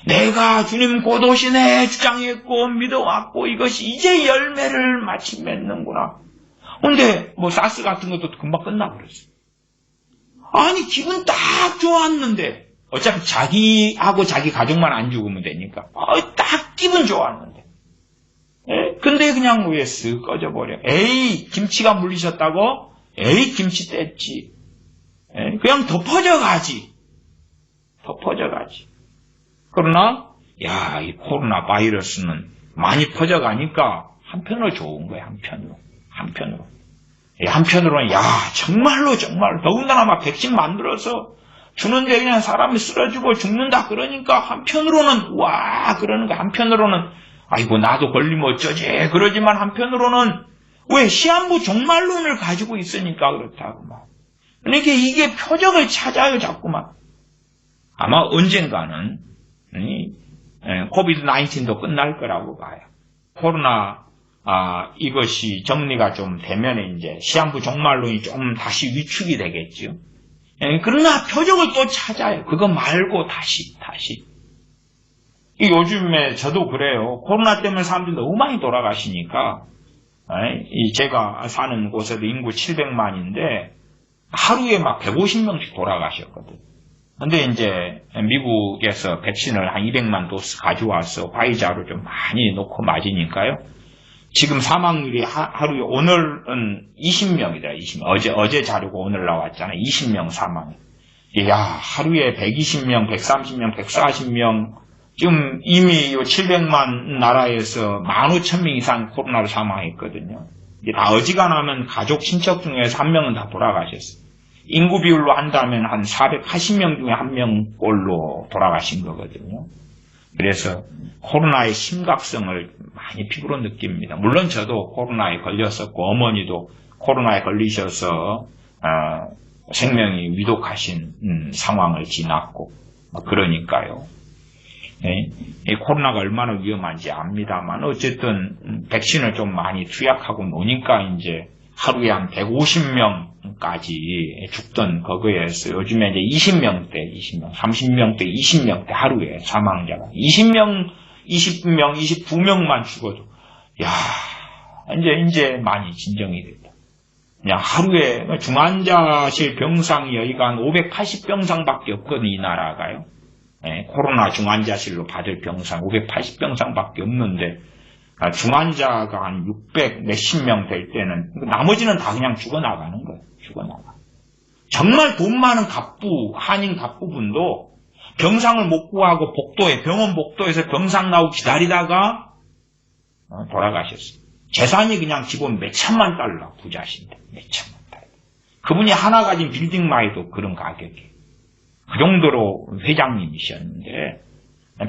내가 주님 곧 오시네 주장했고 믿어왔고 이것이 이제 열매를 마침 맺는구나. 근데 뭐 사스 같은 것도 금방 끝나버렸어. 아니 기분 딱 좋았는데 어차피 자기하고 자기 가족만 안 죽으면 되니까 딱 기분 좋았는데 근데 그냥 왜 쓱 꺼져버려. 에이 김치가 물리셨다고? 에이 김치 뗐지. 그냥 덮어져가지. 그러나 이 코로나 바이러스는 많이 퍼져가니까 한편으로 좋은 거야. 한편으로는 정말로 더군다나 막 백신 만들어서 주는데 그냥 사람이 쓰러지고 죽는다 그러니까 한편으로는 그러는 거. 한편으로는 아이고 나도 걸리면 어쩌지 그러지만 한편으로는 왜 시한부 종말론을 가지고 있으니까 그렇다고 막. 그러니까 이게 표적을 찾아요 자꾸만. 아마 언젠가는 코비드-19도 끝날 거라고 봐요. 코로나 이것이 정리가 좀 되면 이제 시한부 종말론이 좀 다시 위축이 되겠죠. 그러나 표적을 또 찾아요. 그거 말고 다시. 요즘에 저도 그래요. 코로나 때문에 사람들이 너무 많이 돌아가시니까 제가 사는 곳에도 인구 700만인데 하루에 막 150명씩 돌아가셨거든. 근데 이제 미국에서 백신을 한 200만 도스 가져와서 화이자로 좀 많이 놓고 맞으니까요. 지금 사망률이 하루에 오늘은 20명이다. 20명. 어제 자료가 오늘 나왔잖아요. 20명 사망. 하루에 120명, 130명, 140명. 지금 이미 700만 나라에서 15,000명 이상 코로나로 사망했거든요. 다 어지간하면 가족 친척 중에서 한 명은 다 돌아가셨어요. 인구 비율로 한다면 한 480명 중에 한 명꼴로 돌아가신 거거든요. 그래서 코로나의 심각성을 많이 피부로 느낍니다. 물론 저도 코로나에 걸렸었고 어머니도 코로나에 걸리셔서 생명이 위독하신 상황을 지났고 그러니까요. 이 코로나가 얼마나 위험한지 압니다만 어쨌든 백신을 좀 많이 투약하고 노니까 이제 하루에 한 150명까지 죽던 거기에서 요즘에 이제 20명대, 30명대, 20명대 하루에 사망자가 20명, 20명, 22명만 죽어도 야 이제 많이 진정이 됐다. 그냥 하루에 중환자실 병상이 여기가 한 580병상밖에 없거든요. 이 나라가요. 코로나 중환자실로 받을 병상 580병상밖에 없는데 중환자가 한 600 몇십 명 될 때는 나머지는 다 그냥 죽어나가는 거예요. 죽어나가. 정말 돈 많은 한인 갑부분도 병상을 못 구하고 병원 복도에서 병상 나오고 기다리다가 돌아가셨어요. 재산이 그냥 기본 몇 천만 달러 부자신데 몇 천만 달러. 그분이 하나 가진 빌딩만 해도 그런 가격이에요. 그 정도로 회장님이셨는데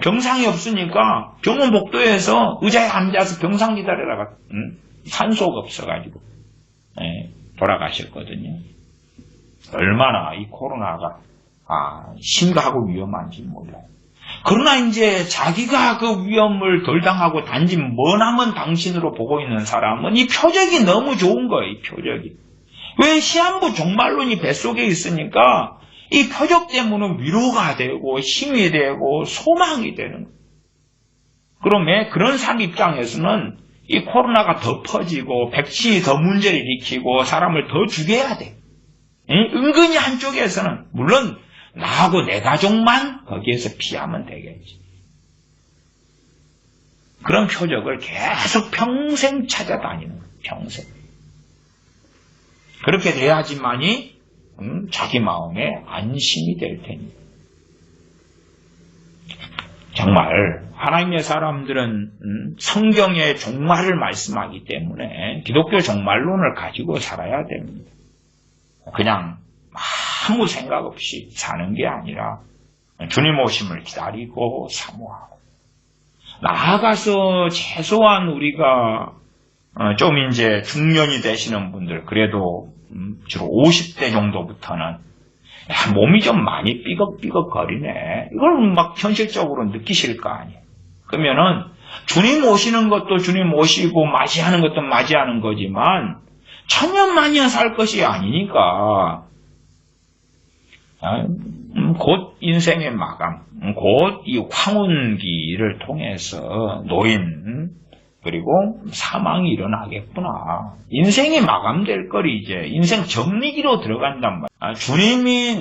병상이 없으니까 병원 복도에서 의자에 앉아서 병상 기다리다가 산소가 없어가지고 돌아가셨거든요. 얼마나 이 코로나가 심각하고 위험한지 몰라요. 그러나 이제 자기가 그 위험을 덜 당하고 단지 머나먼 당신으로 보고 있는 사람은 이 표적이 너무 좋은 거예요. 이 표적이. 왜 시한부 종말론이 뱃속에 있으니까 이 표적 때문에 위로가 되고 힘이 되고 소망이 되는 거예요. 그러면 그런 사람 입장에서는 이 코로나가 더 퍼지고 백신이 더 문제를 일으키고 사람을 더 죽여야 돼. 은근히 한쪽에서는 물론 나하고 내 가족만 거기에서 피하면 되겠지. 그런 표적을 계속 평생 찾아다니는 거예요. 평생. 그렇게 돼야지만이 자기 마음에 안심이 될 테니. 정말 하나님의 사람들은 성경의 종말을 말씀하기 때문에 기독교 종말론을 가지고 살아야 됩니다. 그냥 아무 생각 없이 사는 게 아니라 주님 오심을 기다리고 사모하고 나아가서 최소한 우리가 좀 이제 중년이 되시는 분들 그래도 주로 50대 정도부터는 몸이 좀 많이 삐걱삐걱 거리네. 이걸 막 현실적으로 느끼실 거 아니에요. 그러면은 주님 오시는 것도 주님 오시고 맞이하는 것도 맞이하는 거지만 천년만년 살 것이 아니니까 곧 인생의 마감, 곧 이 황혼기를 통해서 노인 그리고 사망이 일어나겠구나. 인생이 마감될 거리 이제 인생 정리기로 들어간단 말이야. 주님이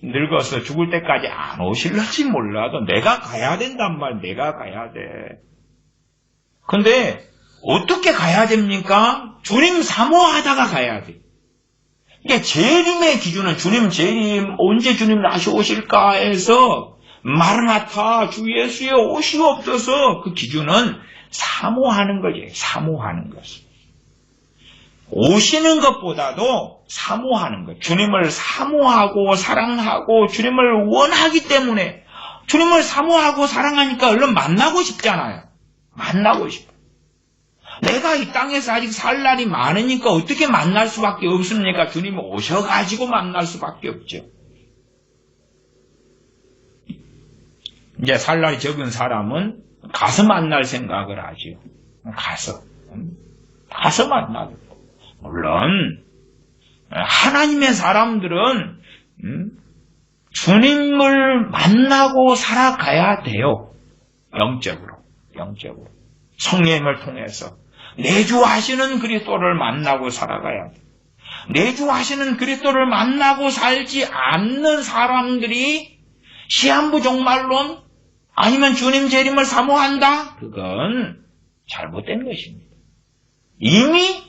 늙어서 죽을 때까지 안 오실런지 몰라도 내가 가야 된단 말이야. 내가 가야 돼. 근데 어떻게 가야 됩니까? 주님 사모하다가 가야 돼. 그러니까 재림의 기준은 주님 재림 언제 주님 다시 오실까 해서 마르나타 주 예수여 오시옵소서 그 기준은 사모하는 거지. 사모하는 것이. 오시는 것보다도 사모하는 것. 주님을 사모하고 사랑하고 주님을 원하기 때문에 주님을 사모하고 사랑하니까 얼른 만나고 싶잖아요. 만나고 싶어. 내가 이 땅에서 아직 살 날이 많으니까 어떻게 만날 수밖에 없습니까? 주님이 오셔가지고 만날 수밖에 없죠. 이제 살 날이 적은 사람은 가서 만날 생각을 하죠. 가서 만나고. 물론 하나님의 사람들은 주님을 만나고 살아가야 돼요. 영적으로. 성령을 통해서 내주하시는 그리스도를 만나고 살아가야 돼. 내주하시는 그리스도를 만나고 살지 않는 사람들이 시한부 종말론 아니면 주님 재림을 사모한다? 그건 잘못된 것입니다. 이미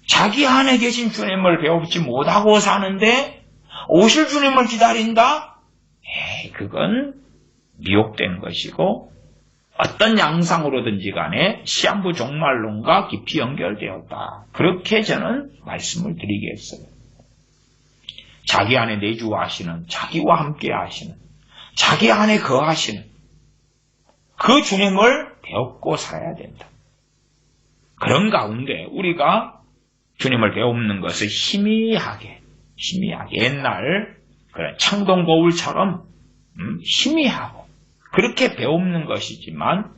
자기 안에 계신 주님을 배우지 못하고 사는데 오실 주님을 기다린다? 그건 미혹된 것이고 어떤 양상으로든지 간에 시한부 종말론과 깊이 연결되었다. 그렇게 저는 말씀을 드리겠어요. 자기 안에 내주하시는, 자기와 함께 하시는, 자기 안에 거하시는 그 주님을 배웠고 살아야 된다. 그런 가운데 우리가 주님을 배우는 것을 희미하게 옛날 그런 창동 거울처럼 희미하고 그렇게 배우는 것이지만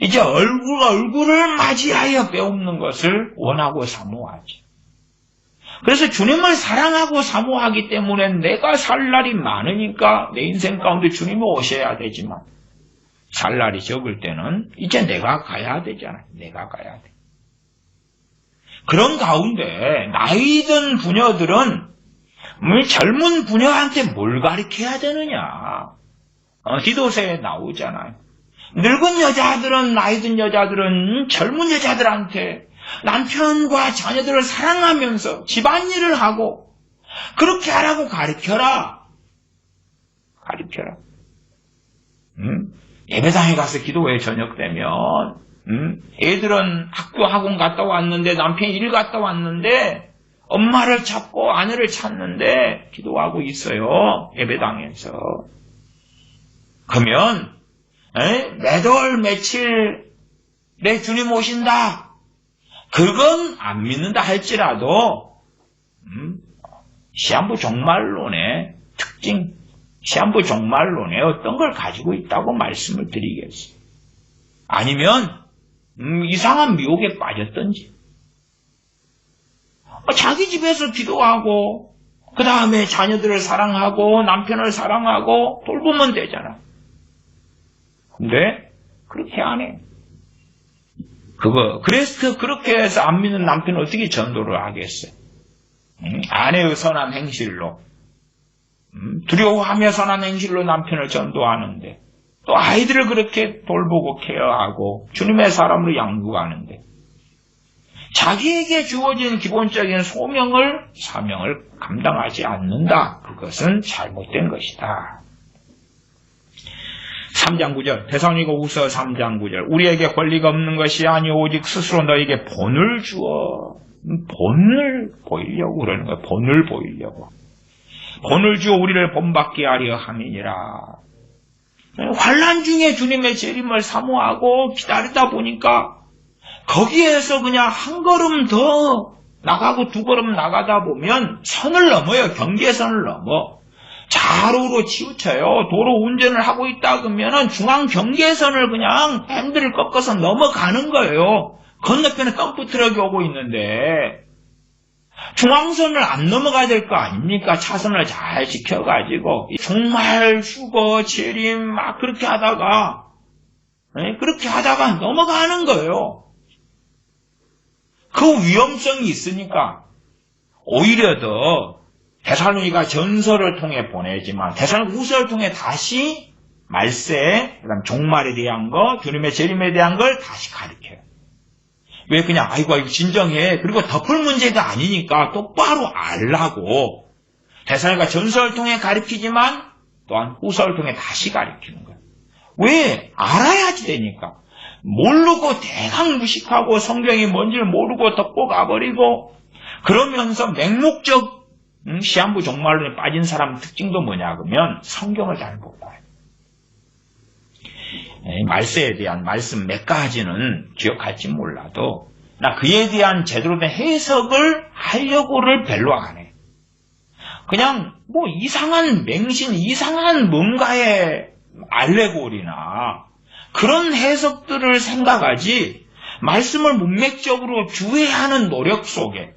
이제 얼굴을 맞이하여 배우는 것을 원하고 사모하지. 그래서 주님을 사랑하고 사모하기 때문에 내가 살 날이 많으니까 내 인생 가운데 주님이 오셔야 되지만 살 날이 적을 때는 이제 내가 가야 되잖아요. 내가 가야 돼. 그런 가운데 나이 든 부녀들은 젊은 부녀한테 뭘 가르쳐야 되느냐. 디도서에 나오잖아요. 늙은 여자들은, 나이 든 여자들은 젊은 여자들한테 남편과 자녀들을 사랑하면서 집안일을 하고 그렇게 하라고 가르쳐라. 예배당에 가서 기도회 저녁 되면 애들은 학교 학원 갔다 왔는데 남편이 일 갔다 왔는데 엄마를 찾고 아내를 찾는데 기도하고 있어요. 예배당에서. 그러면 매달 며칠 내 주님 오신다. 그건 안 믿는다 할지라도 시한부 종말론의 특징, 시한부 종말론에 어떤 걸 가지고 있다고 말씀을 드리겠어요. 아니면 이상한 미혹에 빠졌던지 자기 집에서 기도하고 그 다음에 자녀들을 사랑하고 남편을 사랑하고 돌보면 되잖아. 근데 그렇게 안 해. 그래서 그렇게 해서 안 믿는 남편은 어떻게 전도를 하겠어요? 아내의 선한 행실로 두려워하며 선한 행실로 남편을 전도하는데 또 아이들을 그렇게 돌보고 케어하고 주님의 사람으로 양육하는데 자기에게 주어진 기본적인 사명을 감당하지 않는다. 그것은 잘못된 것이다. 3장 9절 데살로니가후서 3장 9절 우리에게 권리가 없는 것이 아니오 오직 스스로 너에게 본을 주어 본을 보이려고 그러는 거예요. 본을 보이려고. 본을 주어 우리를 본받게 하려 함이니라. 환난 중에 주님의 재림을 사모하고 기다리다 보니까 거기에서 그냥 한 걸음 더 나가고 두 걸음 나가다 보면 선을 넘어요. 경계선을 넘어. 좌로로 치우쳐요. 도로 운전을 하고 있다 그러면 중앙 경계선을 그냥 핸들을 꺾어서 넘어가는 거예요. 건너편에 덤프 트럭이 오고 있는데 중앙선을 안 넘어가야 될 거 아닙니까? 차선을 잘 지켜가지고 정말 휴거, 재림 막 그렇게 하다가 넘어가는 거예요. 그 위험성이 있으니까 오히려 더 데살로니가 전서를 통해 보내지만 데살로니가 후서를 통해 다시 말세, 그다음 종말에 대한 거, 주님의 재림에 대한 걸 다시 가르쳐요. 왜 그냥 아이고 진정해. 그리고 덮을 문제가 아니니까 똑바로 알라고 데살로니가 전서를 통해 가르치지만 또한 후서를 통해 다시 가르치는 거예요. 왜? 알아야지 되니까. 모르고 대강 무식하고 성경이 뭔지를 모르고 덮고 가버리고 그러면서 맹목적 시한부 종말론에 빠진 사람 특징도 뭐냐 그러면 성경을 잘 못 봐요. 말세에 대한 말씀 몇 가지는 기억할지 몰라도 나 그에 대한 제대로 된 해석을 하려고를 별로 안 해. 그냥 뭐 이상한 맹신, 이상한 뭔가의 알레고리나 그런 해석들을 생각하지 말씀을 문맥적으로 주의하는 노력 속에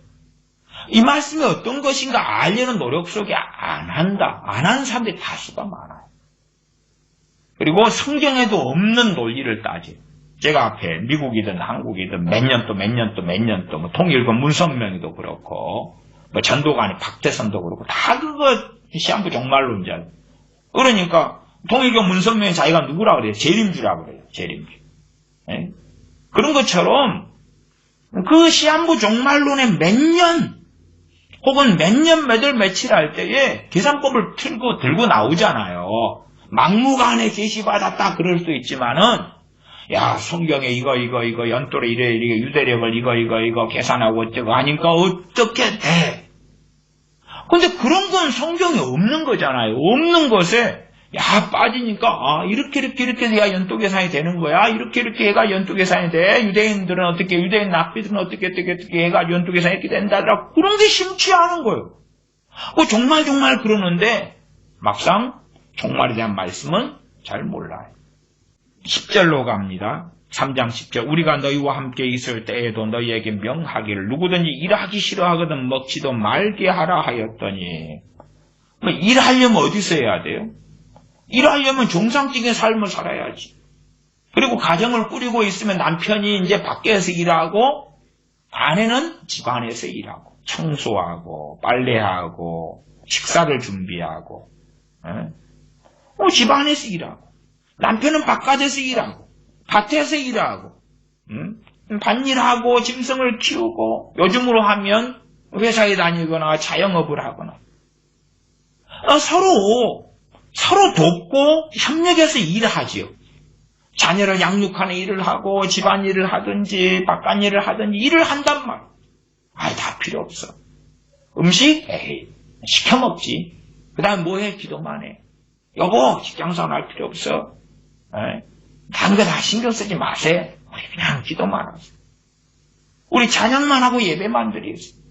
이 말씀이 어떤 것인가 알려는 노력 속에 안 한다. 안 하는 사람들이 다수가 많아요. 그리고 성경에도 없는 논리를 따지. 제가 앞에 미국이든 한국이든 몇 년 또 뭐 통일권 문선명이도 그렇고 뭐 전도관이 박태선도 그렇고 다 그거 시한부 종말론자. 그러니까 통일권 문선명이 자기가 누구라 그래요? 재림주라 그래요. 재림주. 예? 그런 것처럼 그 시한부 종말론의 몇 년 혹은 몇 년 몇 월 며칠 할 때에 계산법을 들고 나오잖아요. 막무가내 계시받았다 그럴 수도 있지만은 야, 성경에 이거, 연돌에 이래, 유대력을 이거 계산하고 어쩌고 하니까 어떻게 돼? 근데 그런 건 성경에 없는 거잖아요. 없는 것에, 야, 빠지니까, 이렇게 해야 연도 계산이 되는 거야. 이렇게 해가 연도 계산이 돼. 유대인 납비들은 어떻게 해가 연도 계산이 이렇게 된다더라. 그런 게 심취 않은 거예요. 정말 그러는데, 막상 종말에 대한 말씀은 잘 몰라요. 10절로 갑니다. 3장 10절. 우리가 너희와 함께 있을 때에도 너희에게 명하기를 누구든지 일하기 싫어하거든 먹지도 말게 하라 하였더니, 일하려면 어디서 해야 돼요? 일하려면 정상적인 삶을 살아야지. 그리고 가정을 꾸리고 있으면 남편이 이제 밖에서 일하고 아내는 집안에서 일하고 청소하고 빨래하고 식사를 준비하고 집안에서 일하고 남편은 바깥에서 일하고 밭에서 일하고 밭일하고 짐승을 키우고 요즘으로 하면 회사에 다니거나 자영업을 하거나 서로 돕고 협력해서 일을 하지요. 자녀를 양육하는 일을 하고 집안일을 하든지 바깥일을 하든지 일을 한단 말이에요. 다 필요 없어. 음식? 에이, 시켜 먹지. 그 다음에 뭐해? 기도만 해. 여보, 직장생활 할 필요 없어. 다른 거 다 신경 쓰지 마세요. 우리 그냥 기도만 하세요. 우리 찬양만 하고 예배만 드리세요.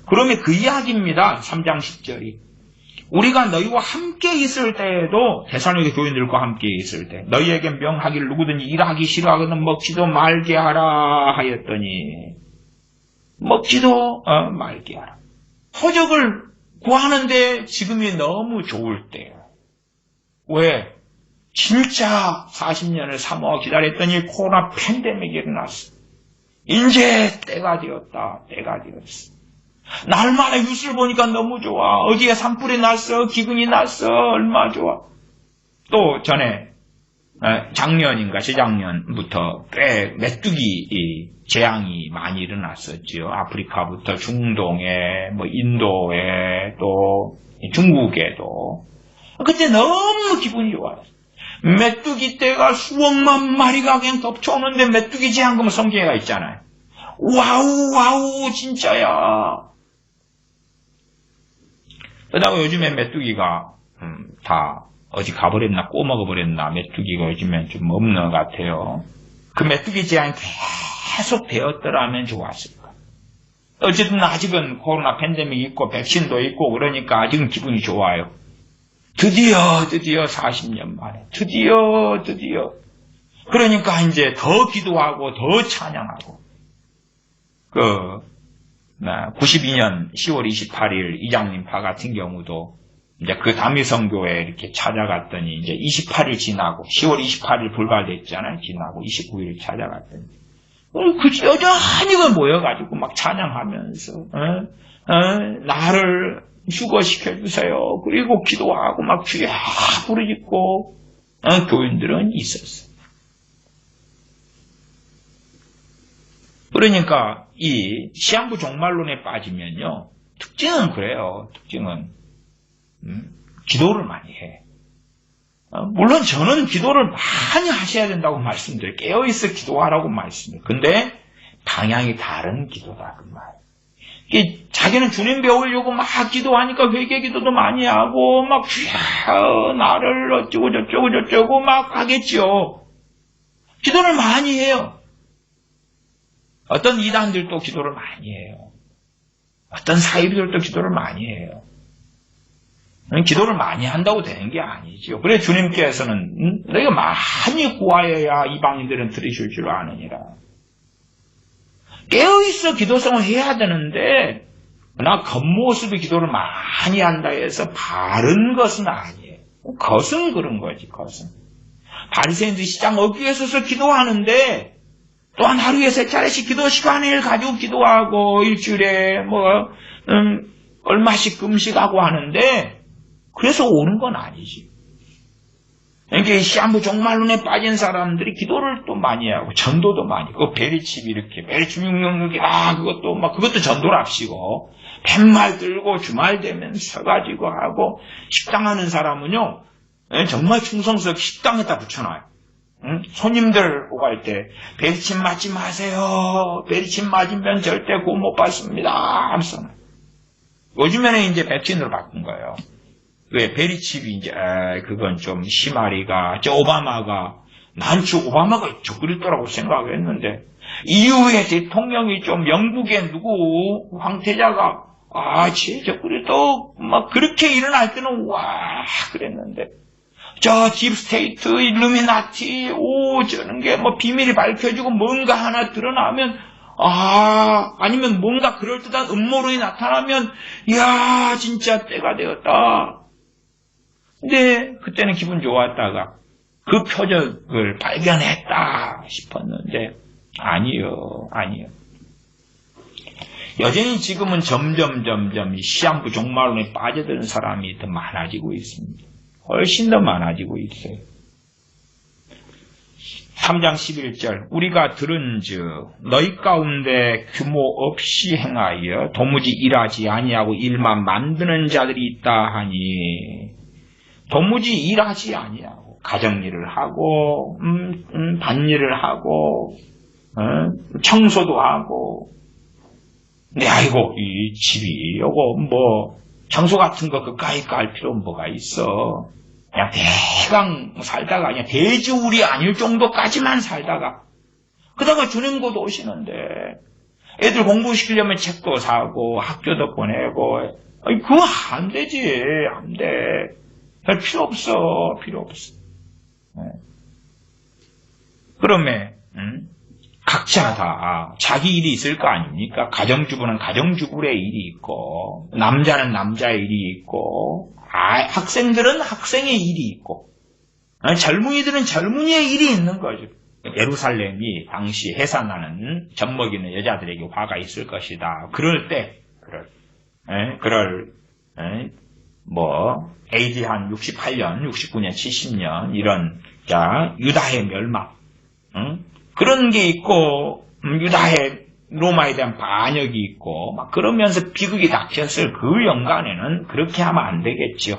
그러면 그 이야기입니다. 3장 10절이. 우리가 너희와 함께 있을 때에도 데살로니가 교인들과 함께 있을 때 너희에게 명하기를 누구든지 일하기 싫어하거든 먹지도 말게 하라 하였더니 먹지도 말게 하라. 허적을 구하는데 지금이 너무 좋을 때예요. 왜? 진짜 40년을 사모하 기다렸더니 코로나 팬데믹이 일어났어. 이제 때가 되었다. 날마다 뉴스를 보니까 너무 좋아. 어디에 산불이 났어. 기근이 났어. 얼마나 좋아. 또 전에 작년인가 재작년부터 꽤 메뚜기 재앙이 많이 일어났었죠. 아프리카부터 중동에 인도에 또 중국에도. 그때 너무 기분이 좋았어. 메뚜기 떼가 수억만 마리가 그냥 덮쳐오는데 메뚜기 재앙금 성경에가 있잖아요. 와우 진짜야. 그러다가 요즘에 메뚜기가 다 어디 가버렸나 꼬먹어버렸나 메뚜기가 요즘엔 좀 없는 것 같아요. 그 메뚜기 재앙이 계속 되었더라면 좋았을 거예요. 어쨌든 아직은 코로나 팬데믹 있고 백신도 있고 그러니까 아직은 기분이 좋아요. 드디어 40년 만에 드디어 그러니까 이제 더 기도하고 더 찬양하고 92년 10월 28일 이장님파 같은 경우도 이제 그 담임성교회 이렇게 찾아갔더니 이제 28일 지나고 10월 28일 불발됐잖아요. 지나고 29일 찾아갔더니 여전히 모여가지고 막 찬양하면서 나를 휴거시켜주세요. 그리고 기도하고 막 주야 부르짖고 교인들은 있었어요. 그러니까 이 시한부 종말론에 빠지면요. 특징은 그래요. 특징은 기도를 많이 해. 물론 저는 기도를 많이 하셔야 된다고 말씀드려요. 깨어있어 기도하라고 말씀드려요. 근데 방향이 다른 기도다 그 말. 자기는 주님 배우려고 막 기도하니까 회개 기도도 많이 하고 막 주야 나를 어쩌고 저쩌고 막 하겠죠. 기도를 많이 해요. 어떤 이단들도 기도를 많이 해요. 어떤 사이비들도 기도를 많이 해요. 기도를 많이 한다고 되는 게 아니죠. 그래 주님께서는 너희가 많이 구하여야 이방인들은 들으실 줄 아느니라. 깨어있어 기도성을 해야 되는데 나 겉모습의 기도를 많이 한다 해서 바른 것은 아니에요. 겉은 그런 거지. 겉은. 바리새인들이 시장 어귀에 서서 기도하는데 또한 하루에 3차례씩 기도 시간을 가지고 기도하고 일주일에 얼마씩 금식하고 하는데 그래서 오는 건 아니지. 그러니까 시한부 종말론에 빠진 사람들이 기도를 또 많이 하고 전도도 많이 하고 베리칩 이렇게 베리칩 666이 그것도 전도랍시고 팻말 들고 주말 되면 서가지고 하고 식당하는 사람은요 정말 충성스럽게 식당에다 붙여놔요. 손님들 오갈 때 베리칩 맞지 마세요. 베리칩 맞으면 절대 구원 못 받습니다. 하면서 요즘에는 이제 백신으로 바꾼 거예요. 왜 베리칩이 이제 그건 좀 심하리가 저 오바마가 오바마가 저 그랬더라고 생각했는데 이후에 대통령이 좀 영국의 누구 황태자가 진짜 그래도 막 그렇게 일어날 때는 와 그랬는데 저 딥스테이트 일루미나티 저런 게 뭐 비밀이 밝혀지고 뭔가 하나 드러나면 아니면 뭔가 그럴듯한 음모론이 나타나면 이야 진짜 때가 되었다. 근데 그때는 기분 좋았다가 그 표적을 발견했다 싶었는데 아니요. 여전히 지금은 점점 시한부 종말론에 빠져드는 사람이 더 많아지고 있습니다. 훨씬 더 많아지고 있어요. 3장 11절 우리가 들은즉 너희 가운데 규모 없이 행하여 도무지 일하지 아니하고 일만 만드는 자들이 있다 하니 도무지 일하지 아니하고 가정일을 하고 밭일을 하고 청소도 하고 근데 아이고 이 집이 요거 뭐 청소 같은 거 그까이 깔 필요는 뭐가 있어. 그냥 대강 살다가 그냥 대지울이 아닐 정도까지만 살다가 그러다가 주님 곧 오시는데 애들 공부시키려면 책도 사고 학교도 보내고 그거 안 되지. 안 돼. 별 필요 없어. 그러면 각자 다 자기 일이 있을 거 아닙니까? 가정주부는 가정주부의 일이 있고 남자는 남자의 일이 있고 학생들은 학생의 일이 있고 젊은이들은 젊은이의 일이 있는 거죠. 예루살렘이 당시 해산하는 젖먹이는 여자들에게 화가 있을 것이다. 그럴 때 AD 한 68년, 69년, 70년 이런 유다의 멸망 그런 게 있고 유다의 로마에 대한 반역이 있고 막 그러면서 비극이 닥쳤을 그 연간에는 그렇게 하면 안 되겠지요.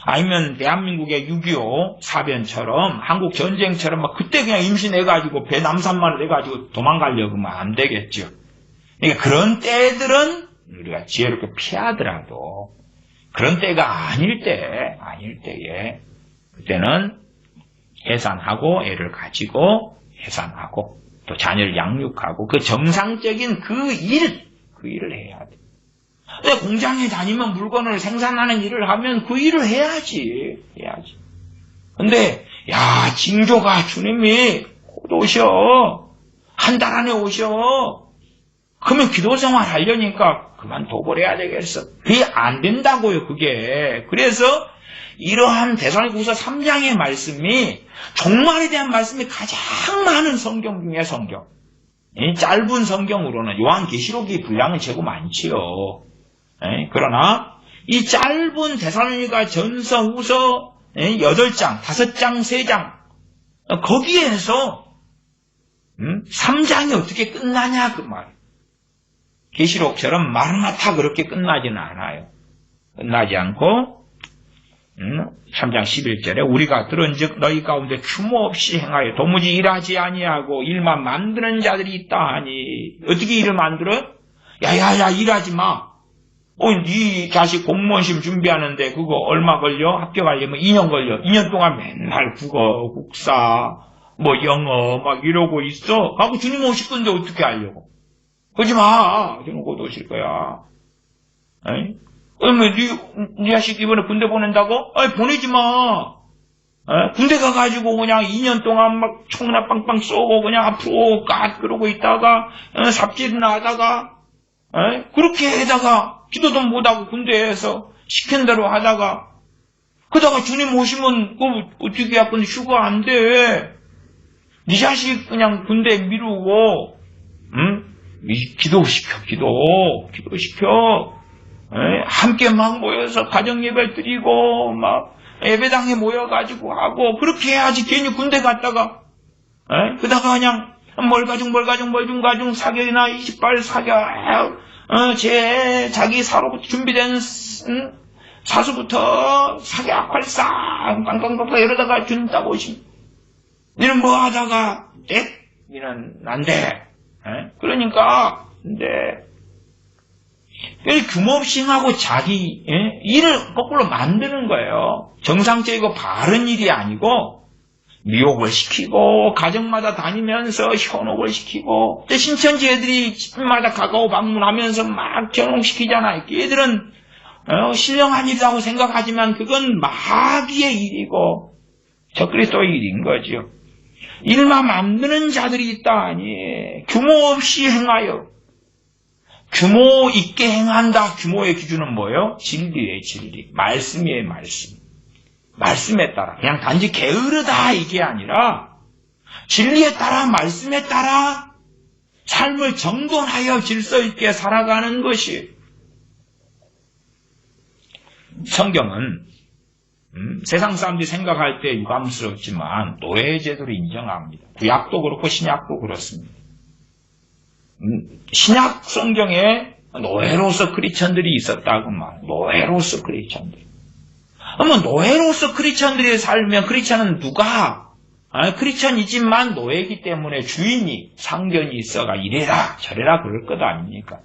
아니면 대한민국의 6.25 사변처럼 한국 전쟁처럼 막 그때 그냥 임신해가지고 배 남산만 해가지고 도망가려고 하면 안 되겠죠. 그러니까 그런 때들은 우리가 지혜롭게 피하더라도 그런 때가 아닐 때에 그때는 해산하고 애를 가지고 해산하고 또 자녀를 양육하고 그 정상적인 그 일을 해야 돼. 근데 공장에 다니면 물건을 생산하는 일을 하면 그 일을 해야지. 근데 징조가 주님이 곧 오셔. 한 달 안에 오셔. 그러면 기도 생활 하려니까 그만둬버려야 되겠어. 그게 안 된다고요, 그게. 그래서 이러한 데살로니가후서 3장의 말씀이 종말에 대한 말씀이 가장 많은 성경 중에 성경. 이 짧은 성경으로는 요한계시록이 분량은 최고 많지요. 그러나 이 짧은 데살로니가 전서 후서 8장, 5장, 3장 거기에서 3장이 어떻게 끝나냐 그 말. 계시록처럼 마르나타 그렇게 끝나지는 않아요. 끝나지 않고 3장 11절에 우리가 들은즉 너희 가운데 규모 없이 행하여 도무지 일하지 아니하고 일만 만드는 자들이 있다 하니 어떻게 일을 만들어? 야야야 일하지 마. 네 자식 공무원 시험 준비하는데 그거 얼마 걸려? 합격하려면 2년 걸려. 2년 동안 맨날 국어, 국사, 영어 막 이러고 있어. 하고 주님 오실 건데 어떻게 하려고? 그러지 마. 주님 곧 오실 거야. 그러면 네 자식 이번에 군대 보낸다고? 보내지 마. 군대 가가지고 그냥 2년 동안 막 총이나 빵빵 쏘고 그냥 앞으로 그러고 있다가 삽질이나 하다가 그렇게 하다가 기도도 못하고 군대에서 시킨 대로 하다가 그러다가 주님 오시면 어떻게 할 건데 휴가 안 돼. 네 자식 그냥 군대 미루고 기도시켜. 함께 막 모여서 가정 예배 드리고 막 예배당에 모여가지고 하고 그렇게 해야지. 괜히 군대 갔다가 그러다가 그냥 뭘 가중 사격이나 20발 사격 자기 사로부터 준비된 사수부터 사격 발사 빵빵빵빵 이러다가 준다고 니는 뭐 하다가 니는 안 돼. 그러니까 근데 규모 없이 하고 자기 일을 거꾸로 만드는 거예요. 정상적이고 바른 일이 아니고 미혹을 시키고 가정마다 다니면서 현혹을 시키고 신천지 애들이 집마다 가까워 방문하면서 막 현혹시키잖아요. 얘들은 신령한 일이라고 생각하지만 그건 마귀의 일이고 적그리스도의 일인 거죠. 일만 만드는 자들이 있다 하니 규모 없이 행하여 규모 있게 행한다. 규모의 기준은 뭐예요? 진리의 진리. 말씀이에요. 말씀. 말씀에 따라 그냥 단지 게으르다 이게 아니라 진리에 따라 말씀에 따라 삶을 정돈하여 질서 있게 살아가는 것이 성경은 세상 사람들이 생각할 때 유감스럽지만 노예제도를 인정합니다. 구약도 그렇고 신약도 그렇습니다. 신약 성경에 노예로서 크리스천들이 있었다고 말. 노예로서 크리스천들. 그러면 노예로서 크리스천들이 살면 크리스천은 누가? 크리스천이지만 노예이기 때문에 주인이 상견이 있어가 이래라 저래라 그럴 것 아닙니까?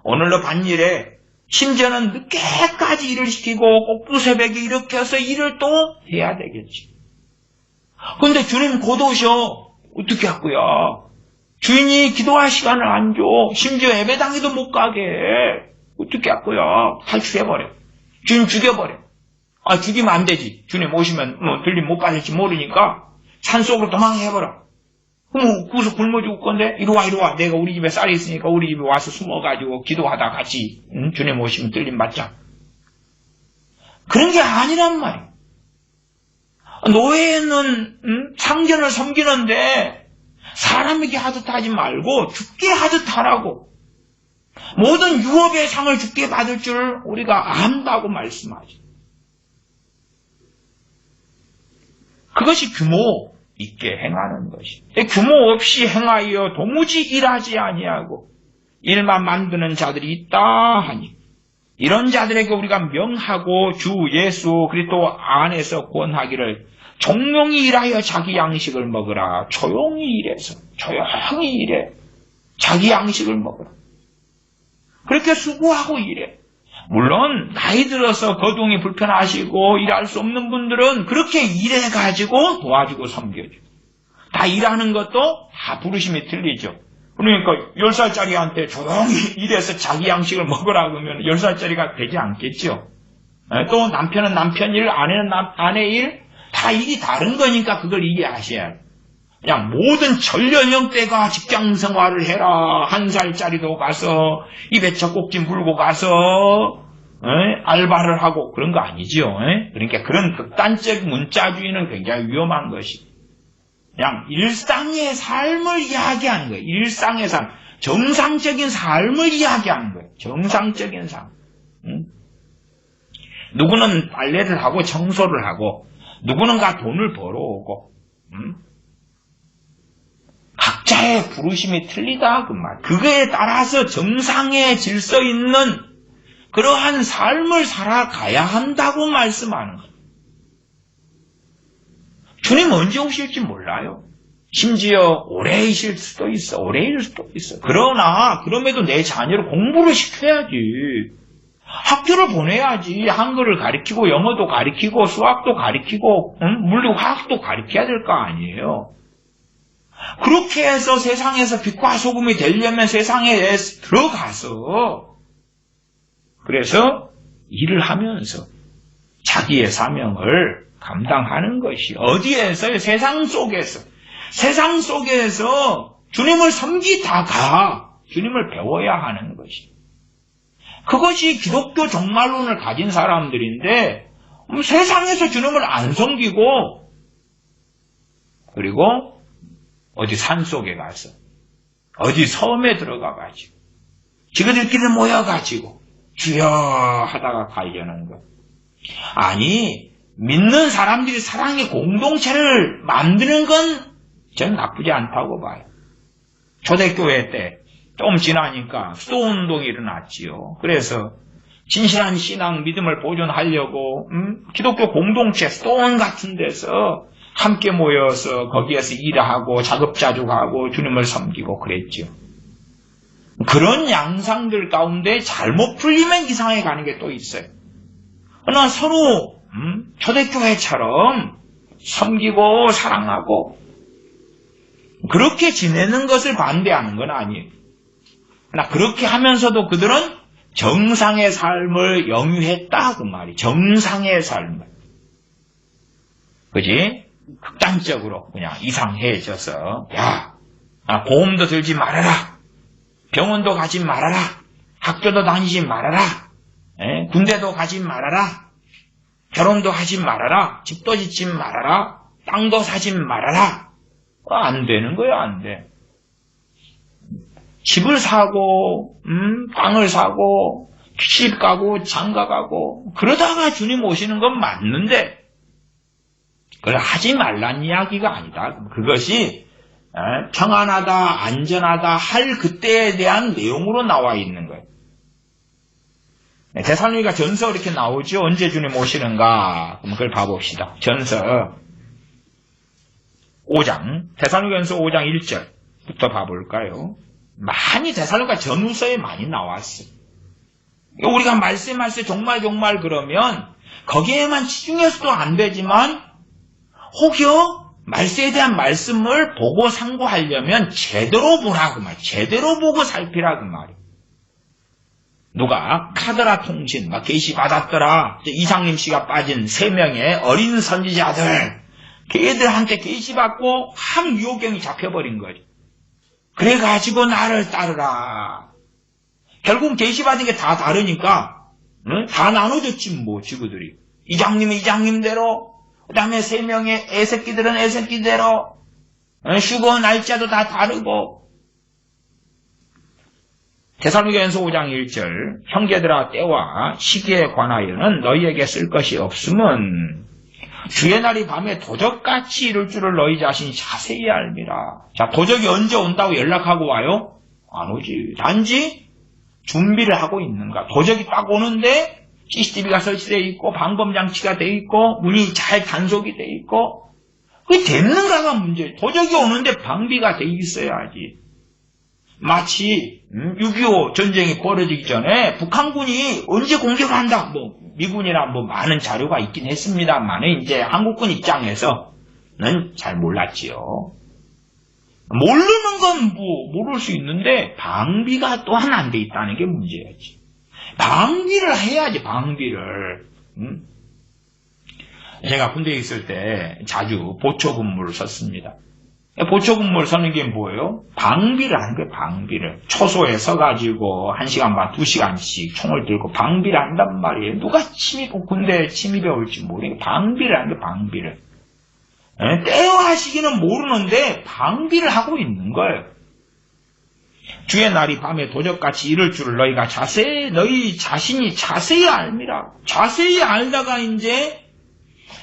오늘로 반일에 심지어는 늦게까지 일을 시키고 꼭두새벽에 일으켜서 일을 또 해야 되겠지. 근데 주님 곧 오셔. 어떻게 하고요? 주인이 기도할 시간을 안 줘. 심지어 예배당에도 못 가게 해. 어떻게 하고요? 탈출해버려. 주인 죽여버려. 죽이면 안 되지. 주님 오시면 들림 못 받을지 모르니까 산속으로 도망해버려. 그럼 거기서 굶어 죽을 건데 이리 와. 내가 우리 집에 쌀이 있으니까 우리 집에 와서 숨어가지고 기도하다 같이 주님 오시면 들림 받자. 그런 게 아니란 말이야. 노예는 상전을 섬기는데 사람에게 하듯 하지 말고 죽게 하듯 하라고. 모든 유업의 상을 죽게 받을 줄 우리가 안다고 말씀하죠. 그것이 규모 있게 행하는 것이. 규모 없이 행하여 도무지 일하지 아니하고 일만 만드는 자들이 있다 하니 이런 자들에게 우리가 명하고 주 예수 그리스도 안에서 권하기를 종용이 일하여 자기 양식을 먹으라. 조용히 일해서 조용히 일해 자기 양식을 먹으라. 그렇게 수고하고 일해. 물론 나이 들어서 거동이 불편하시고 일할 수 없는 분들은 그렇게 일해가지고 도와주고 섬겨줘. 다 일하는 것도 다 부르심이 틀리죠. 그러니까 10살짜리한테 조용히 일해서 자기 양식을 먹으라 그러면 10살짜리가 되지 않겠죠. 또 남편은 남편 일, 아내는 아내 일, 다 일이 다른 거니까 그걸 이해하셔야 해요. 그냥 모든 전 연령대가 직장 생활을 해라. 1살짜리도 가서 입에 젖꼭지 물고 가서 알바를 하고 그런 거 아니지요. 그러니까 그런 극단적 문자주의는 굉장히 위험한 것이. 그냥 일상의 삶을 이야기하는 거예요. 일상의 삶. 정상적인 삶을 이야기하는 거예요. 정상적인 삶. 누구는 빨래를 하고 청소를 하고 누구는가 돈을 벌어오고 각자의 부르심이 틀리다 그 말. 그거에 따라서 정상의 질서 있는 그러한 삶을 살아가야 한다고 말씀하는 거예요. 주님 언제 오실지 몰라요. 심지어 오래이실 수도 있어. 오래일 수도 있어. 그러나 그럼에도 내 자녀를 공부를 시켜야지. 학교를 보내야지. 한글을 가르치고 영어도 가르치고 수학도 가르치고 물리 화학도 가르쳐야 될 거 아니에요. 그렇게 해서 세상에서 빛과 소금이 되려면 세상에 들어가서 그래서 일을 하면서 자기의 사명을 감당하는 것이 어디에서요? 세상 속에서 주님을 섬기다가 주님을 배워야 하는 것이. 그것이 기독교 종말론을 가진 사람들인데 세상에서 주님을 안 섬기고 그리고 어디 산속에 가서 어디 섬에 들어가가지고 지그들끼리 모여가지고 주여 하다가 가려는 것. 아니 믿는 사람들이 사랑의 공동체를 만드는 건 저는 나쁘지 않다고 봐요. 초대교회 때 좀 지나니까 수도운동이 일어났지요. 그래서 진실한 신앙 믿음을 보존하려고 기독교 공동체 수도원 같은 데서 함께 모여서 거기에서 일하고 자급자족하고 주님을 섬기고 그랬죠. 그런 양상들 가운데 잘못 풀리면 이상해 가는 게 또 있어요. 그러나 서로 초대교회처럼 섬기고 사랑하고 그렇게 지내는 것을 반대하는 건 아니에요. 그러나 그렇게 하면서도 그들은 정상의 삶을 영유했다 그 말이. 정상의 삶을. 그지? 극단적으로 그냥 이상해져서 보험도 들지 말아라. 병원도 가지 말아라. 학교도 다니지 말아라. 군대도 가지 말아라. 결혼도 하지 말아라. 집도 짓지 말아라. 땅도 사지 말아라. 안 되는 거야, 안 돼. 집을 사고, 땅을 사고, 집 가고, 장가 가고, 그러다가 주님 오시는 건 맞는데, 그걸 하지 말란 이야기가 아니다. 그것이 평안하다, 안전하다 할 그때에 대한 내용으로 나와 있는 거예요. 데살로니가 전서 이렇게 나오죠. 언제 주님 오시는가? 그럼 그걸 봐봅시다. 전서 5장, 데살로니가전서 5장 1절부터 봐볼까요? 많이 데살로니가 전후서에 많이 나왔어요. 우리가 말세 정말 그러면 거기에만 치중해서도 안 되지만 혹여 말세에 대한 말씀을 보고 상고하려면 제대로 보라 그 말. 제대로 보고 살피라 그 말이에요. 누가 카더라 통신 막 계시 받았더라. 이상림 씨가 빠진 3명의 어린 선지자들 걔들한테 계시 받고 한 유혹경이 잡혀버린 거죠. 그래가지고 나를 따르라. 결국 계시 받은 게 다 다르니까 다 나눠줬지 뭐 지구들이. 이장님은 이장님대로 그 다음에 3명의 애새끼들은 애새끼대로 휴거 날짜도 다 다르고. 데살로니가전서 5장 1절 형제들아 때와 시기에 관하여는 너희에게 쓸 것이 없음은 주의 날이 밤에 도적같이 이룰 줄을 너희 자신이 자세히 알미라. 자, 도적이 언제 온다고 연락하고 와요? 안 오지. 단지 준비를 하고 있는가. 도적이 딱 오는데 CCTV가 설치되어 있고 방범장치가 되어 있고 문이 잘 단속이 되어 있고 그게 됐는가가 문제예요. 도적이 오는데 방비가 되어 있어야지. 마치 6.25 전쟁이 벌어지기 전에 북한군이 언제 공격을 한다. 미군이나 많은 자료가 있긴 했습니다만 이제 한국군 입장에서는 잘 몰랐지요. 모르는 건 모를 수 있는데 방비가 또한 안 돼 있다는 게 문제였지. 방비를 해야지, 방비를. 제가 군대에 있을 때 자주 보초 근무를 썼습니다. 보초 근무를 서는 게 뭐예요? 방비를 하는 거예요, 방비를. 초소에 서가지고 1시간 반, 2시간씩 총을 들고 방비를 한단 말이에요. 누가 군대에 침입해 올지 모르니까 방비를 하는 거예요, 방비를. 때와 시기는 모르는데 방비를 하고 있는 거예요. 주의 날이 밤에 도적같이 이를 줄을 너희가 너희 자신이 자세히 알미라. 자세히 알다가 이제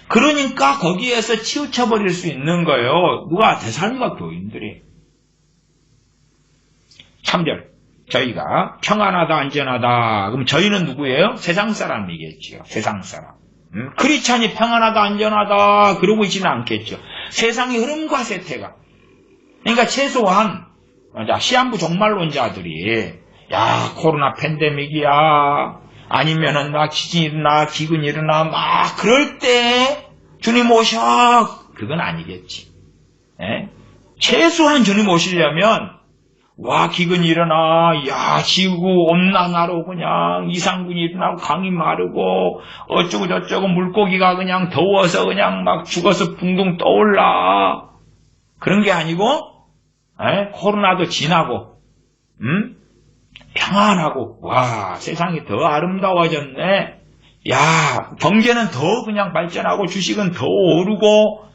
그러니까 거기에서 치우쳐버릴 수 있는 거예요. 누가? 데살로니가 교인들이. 3절. 저희가 평안하다 안전하다. 그럼 저희는 누구예요? 세상 사람이겠지요. 세상 사람. 크리스찬이 평안하다 안전하다 그러고 있지는 않겠죠. 세상의 흐름과 세태가. 그러니까 최소한 시한부 종말론자들이 코로나 팬데믹이야. 아니면은 지진이 일어나 기근이 일어나 막 그럴 때 주님 오셔. 그건 아니겠지. 최소한 주님 오시려면 기근이 일어나 지구 온난화로 그냥 이상군이 일어나고 강이 마르고 어쩌고 저쩌고 물고기가 그냥 더워서 그냥 막 죽어서 붕붕 떠올라. 그런 게 아니고 코로나도 지나고 평안하고 세상이 더 아름다워졌네. 경제는 더 그냥 발전하고 주식은 더 오르고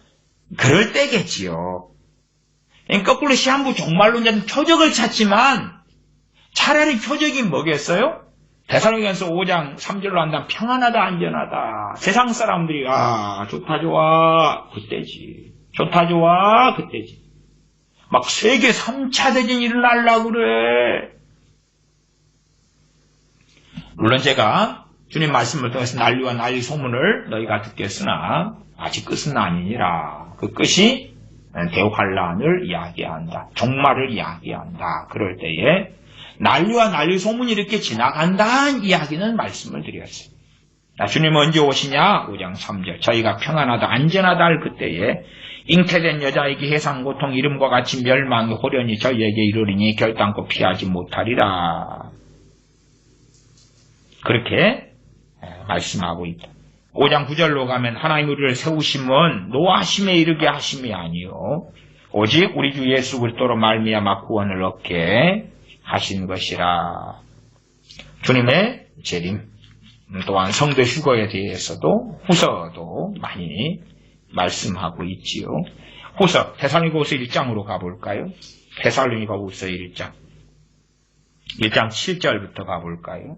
그럴 때겠지요. 거꾸로 시한부 종말론자는 표적을 찾지만 차라리 표적이 뭐겠어요? 데살로니가전서 5장 3절로 한다면 평안하다 안전하다. 세상 사람들이 좋다 좋아 그때지. 좋다 좋아 그때지. 막 세계 3차 대전이 일어나려고 그래. 물론 제가 주님 말씀을 통해서 난리와 난리 소문을 너희가 듣겠으나 아직 끝은 아니니라. 그 끝이 대환란을 이야기한다. 종말을 이야기한다. 그럴 때에 난리와 난리 소문이 이렇게 지나간다는 이야기는 말씀을 드렸어요. 주님 언제 오시냐? 5장 3절. 저희가 평안하다 안전하다 할 그때에 잉태된 여자에게 해상 고통 이름과 같이 멸망이 호련히 저희에게 이르리니 결단코 피하지 못하리라. 그렇게 말씀하고 있다. 5장 9절로 가면 하나님 우리를 세우심은 노하심에 이르게 하심이 아니요 오직 우리 주 예수 그리스도로 말미암아 구원을 얻게 하신 것이라. 주님의 재림 또한 성도 휴거에 대해서도 후서도 많이 말씀하고 있지요. 후서 데살로니가후서 1장으로 가볼까요? 데살로니가후서 1장 7절부터 가볼까요?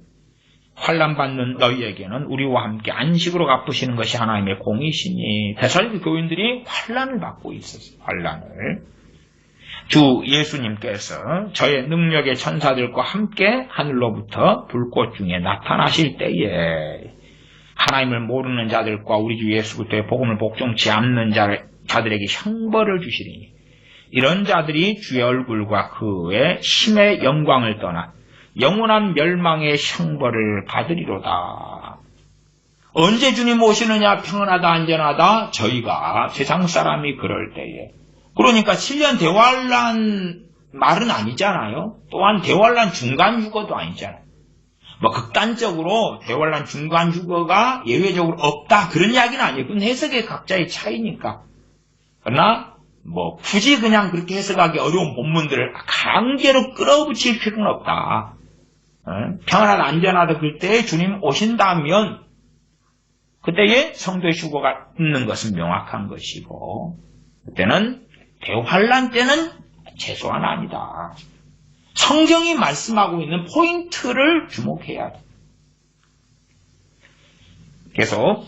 환난받는 너희에게는 우리와 함께 안식으로 갚으시는 것이 하나님의 공이시니. 데살로니가 교인들이 환난을 받고 있었어요. 환난을. 주 예수님께서 저의 능력의 천사들과 함께 하늘로부터 불꽃 중에 나타나실 때에 하나님을 모르는 자들과 우리 주 예수 그리스도의 복음을 복종치 않는 자들에게 형벌을 주시리니 이런 자들이 주의 얼굴과 그의 힘의 영광을 떠나 영원한 멸망의 형벌을 받으리로다. 언제 주님 오시느냐? 평안하다 안전하다 저희가 세상 사람이 그럴 때에. 그러니까 7년 대환란 말은 아니잖아요. 또한 대환란 중간 휴거도 아니잖아요. 극단적으로 대환란 중간 휴거가 예외적으로 없다 그런 이야기는 아니에요. 그건 해석의 각자의 차이니까. 그러나 굳이 그냥 그렇게 해석하기 어려운 본문들을 강제로 끌어붙일 필요는 없다. 평안하다 안전하다 그럴 때 주님 오신다면 그때에 성도의 휴거가 있는 것은 명확한 것이고 그때는 대환란 때는 최소한 아니다. 성경이 말씀하고 있는 포인트를 주목해야 돼. 계속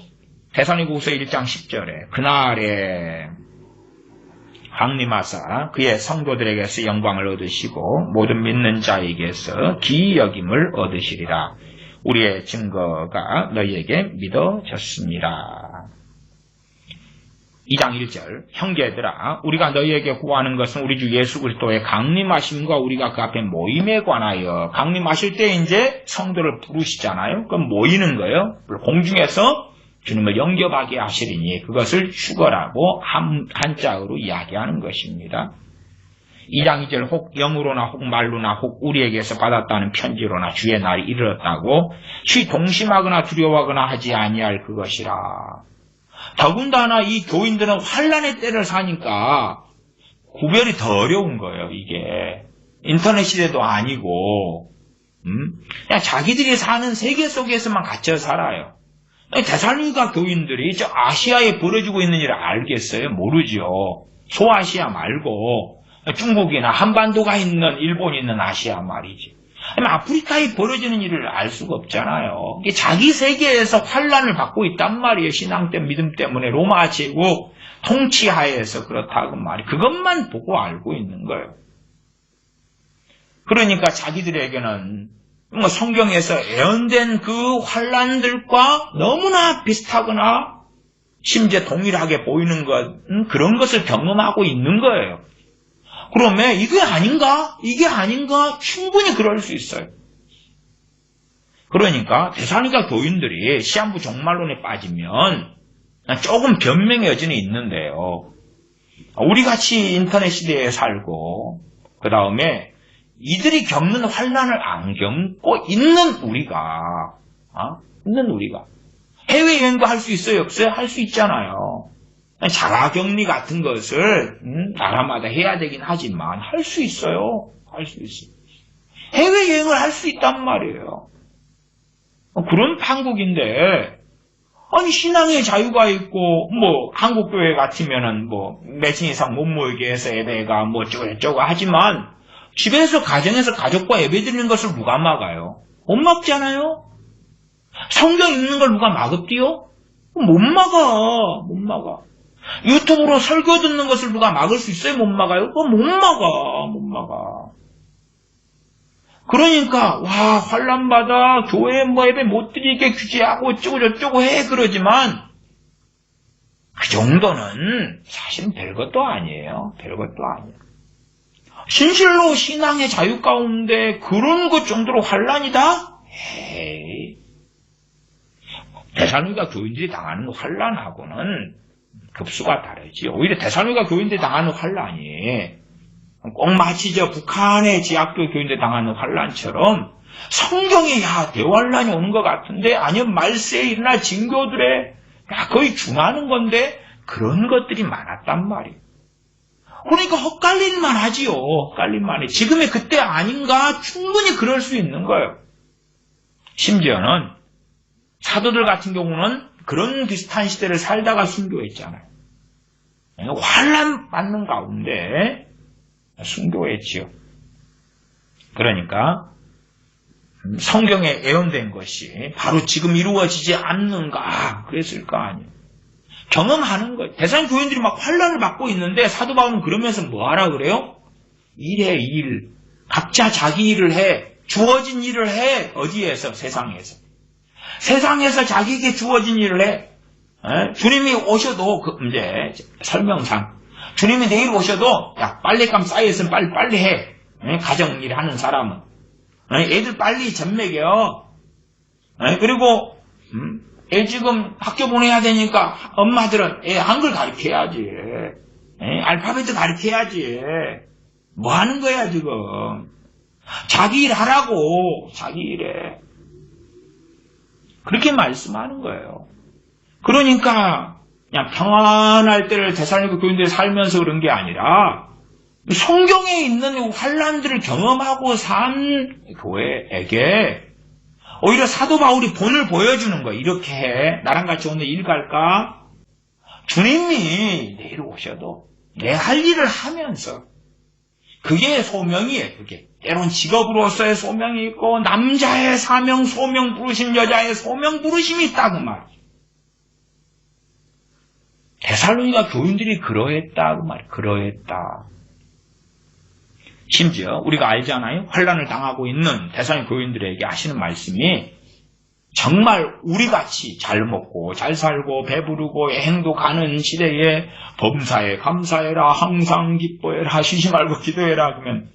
데살로니가후서 1장 10절에 그날에 강림하사 그의 성도들에게서 영광을 얻으시고 모든 믿는 자에게서 기이 여김을 얻으시리라. 우리의 증거가 너희에게 믿어졌습니다. 2장 1절 형제들아 우리가 너희에게 구하는 것은 우리 주 예수 그리스도의 강림하심과 우리가 그 앞에 모임에 관하여. 강림하실 때 이제 성도를 부르시잖아요. 그럼 모이는 거예요. 공중에서 주님을 영접하게 하시리니 그것을 휴거라고 한자어로 이야기하는 것입니다. 2장 2절 혹 영으로나 혹 말로나 혹 우리에게서 받았다는 편지로나 주의 날이 이르렀다고 쉬 동심하거나 두려워하거나 하지 아니할 그것이라. 더군다나 이 교인들은 환난의 때를 사니까 구별이 더 어려운 거예요. 이게 인터넷 시대도 아니고 그냥 자기들이 사는 세계 속에서만 갇혀 살아요. 데살로니가 교인들이 저 아시아에 벌어지고 있는 일을 알겠어요? 모르죠. 소아시아 말고 중국이나 한반도가 있는 일본이 있는 아시아 말이지. 아프리카에 벌어지는 일을 알 수가 없잖아요. 자기 세계에서 환난을 받고 있단 말이에요. 신앙 때문에 믿음 때문에 로마 제국 통치하에서 그렇다고 말이에요. 그것만 보고 알고 있는 거예요. 그러니까 자기들에게는 성경에서 예언된 그 환난들과 너무나 비슷하거나 심지어 동일하게 보이는 그런 것을 경험하고 있는 거예요. 그러면 이게 아닌가? 이게 아닌가? 충분히 그럴 수 있어요. 그러니까 데살로니가 교인들이 시한부 종말론에 빠지면 조금 변명의 여지는 있는데요. 우리같이 인터넷 시대에 살고 그 다음에 이들이 겪는 환난을 안 겪고 있는 우리가 해외여행도 할 수 있어요? 없어요? 할 수 있잖아요. 자가격리 같은 것을 나라마다 해야 되긴 하지만 할 수 있어요. 할 수 있어요. 해외여행을 할 수 있단 말이에요. 그런 한국인데 아니 신앙의 자유가 있고 한국교회 같으면은 매칭 이상 못 모이게 해서 예배가 어쩌고 하지만 집에서 가정에서 가족과 예배 드리는 것을 누가 막아요? 못 막잖아요. 성경 읽는 걸 누가 막읍디요? 못 막아. 유튜브로 설교 듣는 것을 누가 막을 수 있어요? 못 막아요? 못 막아. 그러니까 환난받아 교회에 예배 못 드리게 규제하고 어쩌고 저쩌고 해 그러지만 그 정도는 사실은 별것도 아니에요. 별것도 아니에요. 진실로 신앙의 자유 가운데 그런 것 정도로 환란이다? 에이. 데살로니가 교인들이 당하는 환란하고는 급수가 다르지요. 오히려 데살로니가 교인들이 당하는 환란이 꼭 마치 북한의 지하학교 교인들이 당하는 환란처럼 성경에 대환란이 오는 것 같은데 아니면 말세에 일어날 징조들에 거의 중하는 건데 그런 것들이 많았단 말이에요. 그러니까 헛갈릴만 하지요. 헛갈릴만 해. 지금의 그때 아닌가? 충분히 그럴 수 있는 거예요. 심지어는 사도들 같은 경우는 그런 비슷한 시대를 살다가 순교했잖아요. 환란 받는 가운데 순교했지요. 그러니까 성경에 예언된 것이 바로 지금 이루어지지 않는가 그랬을 거 아니에요. 경험하는 거예요. 대산 교인들이 막 환란을 받고 있는데 사도 바울은 그러면서 뭐하라 그래요? 일해 일. 각자 자기 일을 해. 주어진 일을 해. 어디에서? 세상에서. 세상에서 자기에게 주어진 일을 해. 주님이 오셔도 이제 설명상 주님이 내일 오셔도 빨래감 쌓여있으면 빨리 해. 가정일 하는 사람은 애들 빨리 젖 먹여. 그리고 애 지금 학교 보내야 되니까 엄마들은 애 한글 가르쳐야지. 알파벳도 가르쳐야지. 뭐 하는 거야 지금. 자기 일 하라고. 자기 일에. 그렇게 말씀하는 거예요. 그러니까 그냥 평안할 때를 데살로니가 교인들이 살면서 그런 게 아니라 성경에 있는 환란들을 경험하고 산 교회에게 오히려 사도 바울이 본을 보여주는 거예요. 이렇게 해. 나랑 같이 오늘 일 갈까? 주님이 내일 오셔도 내 할 일을 하면서 그게 소명이에요. 그게 때론 직업으로서의 소명이 있고 남자의 사명, 소명 부르심, 여자의 소명 부르심이 있다 그 말이에요. 데살로니가 교인들이 그러했다 그 말이에요. 그러했다. 심지어 우리가 알잖아요. 환란을 당하고 있는 데살로니가 교인들에게 하시는 말씀이 정말 우리같이 잘 먹고 잘 살고 배부르고 여행도 가는 시대에 범사에 감사해라. 항상 기뻐해라. 쉬지 말고 기도해라. 그러면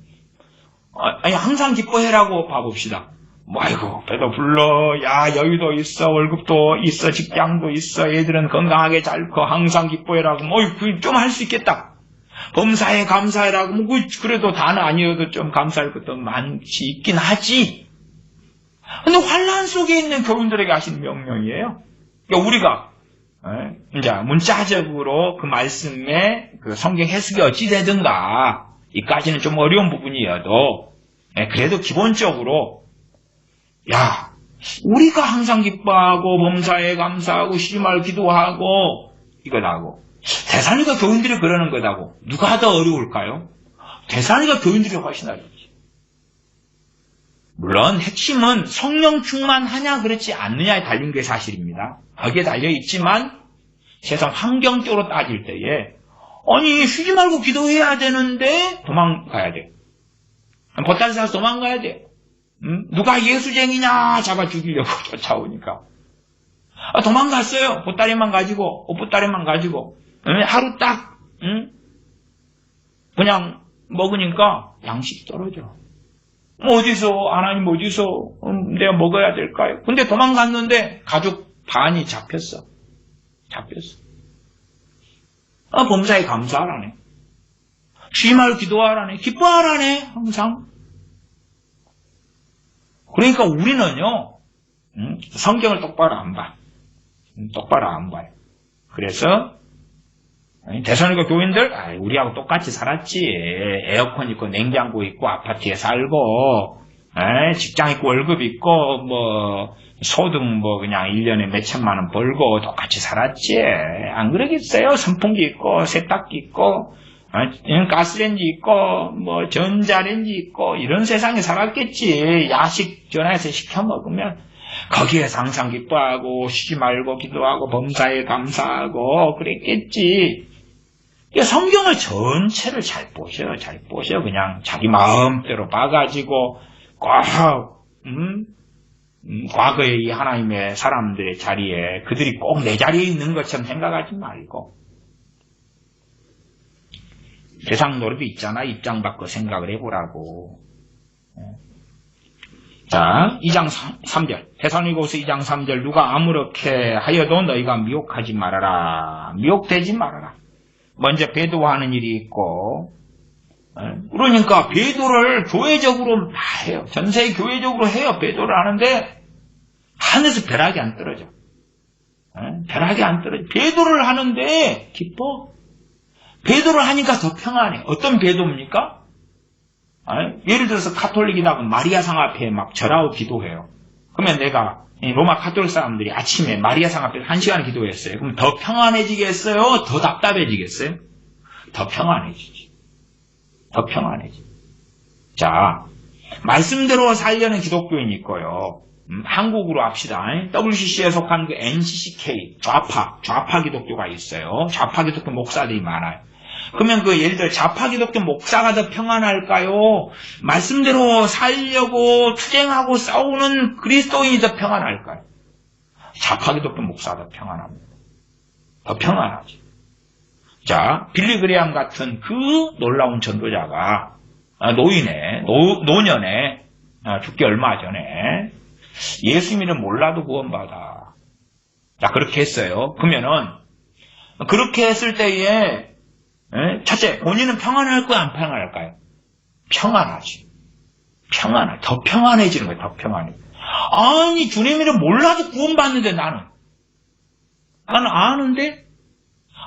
항상 기뻐해라고 봐봅시다. 아이고 배도 불러. 여유도 있어. 월급도 있어. 직장도 있어. 애들은 건강하게 잘 커. 항상 기뻐해라. 그럼 좀 할 수 있겠다. 범사에 감사해라. 그래도 다는 아니어도 좀 감사할 것도 많지 있긴 하지. 근데 환란 속에 있는 교인들에게 하신 명령이에요. 그러니까 우리가 이제 문자적으로 그 말씀에 그 성경 해석이 어찌 되든가 이까지는 좀 어려운 부분이어도 그래도 기본적으로 우리가 항상 기뻐하고 범사에 감사하고 쉬지 말고 기도하고 이거다고 데살로니가 교인들이 그러는 거다고 누가 더 어려울까요? 데살로니가 교인들이 훨씬 어렵지. 물론 핵심은 성령 충만하냐 그렇지 않느냐에 달린 게 사실입니다. 거기에 달려있지만 세상 환경적으로 따질 때에 쉬지 말고 기도해야 되는데 도망가야 돼. 보따리 사서 도망가야 돼. 누가 예수쟁이냐 잡아 죽이려고 쫓아오니까 도망갔어요. 보따리만 가지고 옷보따리만 가지고 하루 딱 그냥 먹으니까 양식이 떨어져. 어디서 하나님 어디서 내가 먹어야 될까요? 근데 도망갔는데 가족 반이 잡혔어. 범사에 감사하라네. 쉬지 말고 기도하라네. 기뻐하라네. 항상. 그러니까 우리는요 성경을 똑바로 안 봐. 똑바로 안 봐요. 그래서 데살로니가 교인들 우리하고 똑같이 살았지. 에어컨 있고 냉장고 있고 아파트에 살고 직장 있고 월급 있고 소득 그냥 1년에 몇 천만 원 벌고 똑같이 살았지. 안 그러겠어요? 선풍기 있고 세탁기 있고 가스레인지 있고 전자레인지 있고 이런 세상에 살았겠지. 야식 전화해서 시켜 먹으면 거기에서 항상 기뻐하고 쉬지 말고 기도하고 범사에 감사하고 그랬겠지. 성경을 전체를 잘 보셔. 그냥 자기 마음대로 봐가지고 꼭 과거의 이 하나님의 사람들의 자리에 그들이 꼭 내 자리에 있는 것처럼 생각하지 말고 세상 노릇이 있잖아. 입장 바꿔 생각을 해보라고. 자, 2장 3절. 데살로니가후서 2장 3절. 누가 아무렇게 하여도 너희가 미혹하지 말아라. 미혹되지 말아라. 먼저 배도하는 일이 있고, 그러니까 배도를 교회적으로 해요. 전세 교회적으로 해요. 배도를 하는데 하늘에서 벼락이 안 떨어져. 벼락이 안 떨어져. 배도를 하는데 기뻐. 배도를 하니까 더 평안해. 어떤 배도입니까? 예를 들어서 카톨릭이다 그러면 마리아상 앞에 막 절하고 기도해요. 그러면 내가 로마 카톨릭 사람들이 아침에 마리아상 앞에 1시간 기도했어요. 그럼 더 평안해지겠어요? 더 답답해지겠어요? 더 평안해지지. 더 평안해지. 자, 말씀대로 살려는 기독교인이 있고요. 한국으로 합시다. WCC에 속한 그 NCCK 좌파 기독교가 있어요. 좌파 기독교 목사들이 많아요. 그러면 그 예를 들어 좌파 기독교 목사가 더 평안할까요? 말씀대로 살려고 투쟁하고 싸우는 그리스도인이 더 평안할까요? 좌파 기독교 목사가 더 평안합니다. 더 평안하지. 자, 빌리 그레함 같은 그 놀라운 전도자가 노년에 죽기 얼마 전에 예수님을 몰라도 구원받아. 자, 그렇게 했어요. 그러면은 그렇게 했을 때에 첫째, 본인은 평안할 거야, 안 평안할까요? 평안하지. 더 평안해지는 거예요, 더 평안해. 아니, 주님이를 몰라도 구원받는데 나는 아는데?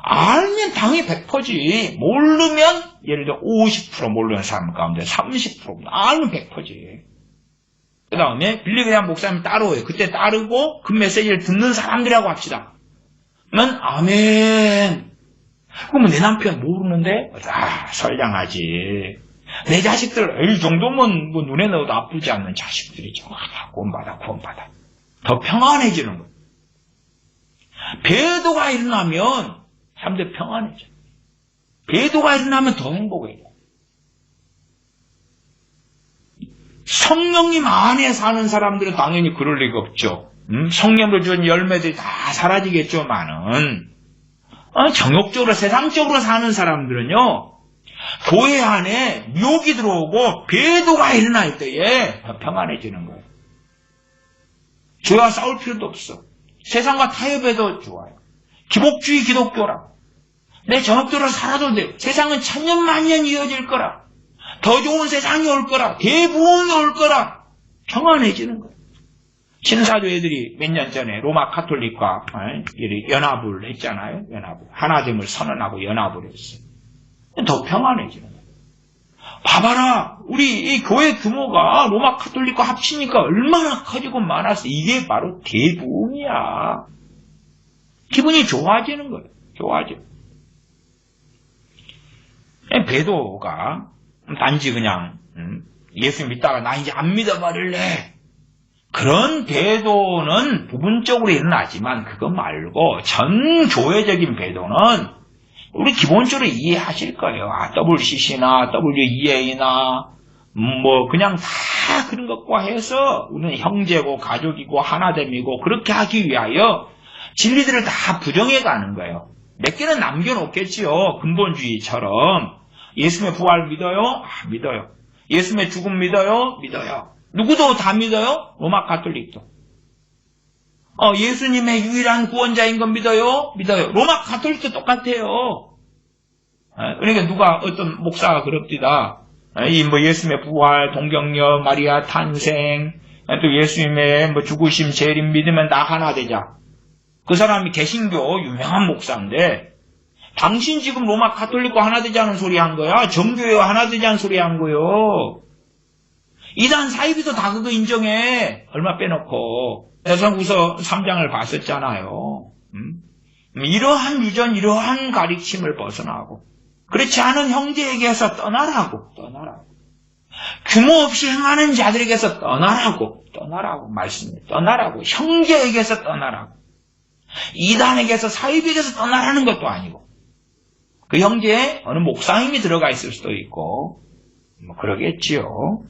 알면 당연히 100%지. 모르면, 예를 들어 50% 모르는 사람 가운데 30%. 알면 100%지. 그 다음에, 빌리 그레함 목사님 따르고요. 그때 따르고, 그 메시지를 듣는 사람들이라고 합시다. 그러면, 아멘. 그러면 내 남편 모르는데? 선량하지. 내 자식들, 이 정도면 뭐 눈에 넣어도 아프지 않는 자식들이죠. 구원받아. 더 평안해지는 거예요. 배도가 일어나면 사람들 평안해져. 배도가 일어나면 더 행복해져. 성령님 안에 사는 사람들은 당연히 그럴 리가 없죠. 성령으로 준 열매들이 다 사라지겠죠만은 정욕적으로 세상적으로 사는 사람들은요. 교회 안에 미혹이 들어오고 배도가 일어날 때에 더 평안해지는 거예요. 죄와 싸울 필요도 없어. 세상과 타협해도 좋아요. 기복주의 기독교라. 내 정욕대로 살아도 돼. 세상은 천년만년 이어질 거라. 더 좋은 세상이 올 거라. 대부흥이 올 거라. 평안해지는 거예요. 신사도 애들이 몇 년 전에 로마 카톨릭과 연합을 했잖아요. 하나됨을 선언하고 연합을 했어요. 더 평안해지는 거예요. 봐봐라. 우리 이 교회 규모가 로마 카톨릭과 합치니까 얼마나 커지고 많았어. 이게 바로 대부흥이야. 기분이 좋아지는 거예요. 좋아져. 배도가 단지 그냥 예수 믿다가 나 이제 안 믿어버릴래. 그런 배도는 부분적으로 일어나지만 그거 말고 전 교회적인 배도는 우리 기본적으로 이해하실 거예요. WCC나 WEA나 뭐 그냥 다 그런 것과 해서 우리는 형제고 가족이고 하나됨이고 그렇게 하기 위하여 진리들을 다 부정해 가는 거예요. 몇 개는 남겨놓겠지요. 근본주의처럼. 예수님의 부활 믿어요? 믿어요. 예수님의 죽음 믿어요? 믿어요. 누구도 다 믿어요? 로마 가톨릭도. 예수님의 유일한 구원자인 건 믿어요? 믿어요. 로마 가톨릭도 똑같아요. 그러니까 누가 어떤 목사가 그럽디다. 뭐 예수님의 부활, 동경력, 마리아 탄생, 또 예수님의 뭐 죽으심, 재림 믿으면 다 하나 되자. 그 사람이 개신교 유명한 목사인데 당신 지금 로마 가톨릭과 하나 되자는 소리 한 거야? 정교회와 하나 되자는 소리 한 거요. 이단 사이비도 다 그거 인정해. 얼마 빼놓고. 데살로니가후서 3장을 봤었잖아요. 이러한 유전, 이러한 가르침을 벗어나고 그렇지 않은 형제에게서 떠나라고. 규모 없이 행하는 자들에게서 떠나라고 말씀해. 떠나라고. 형제에게서 떠나라고. 이단에게서 사이비에게서 떠나라는 것도 아니고 그 형제에 어느 목사님이 들어가 있을 수도 있고 뭐 그러겠지요.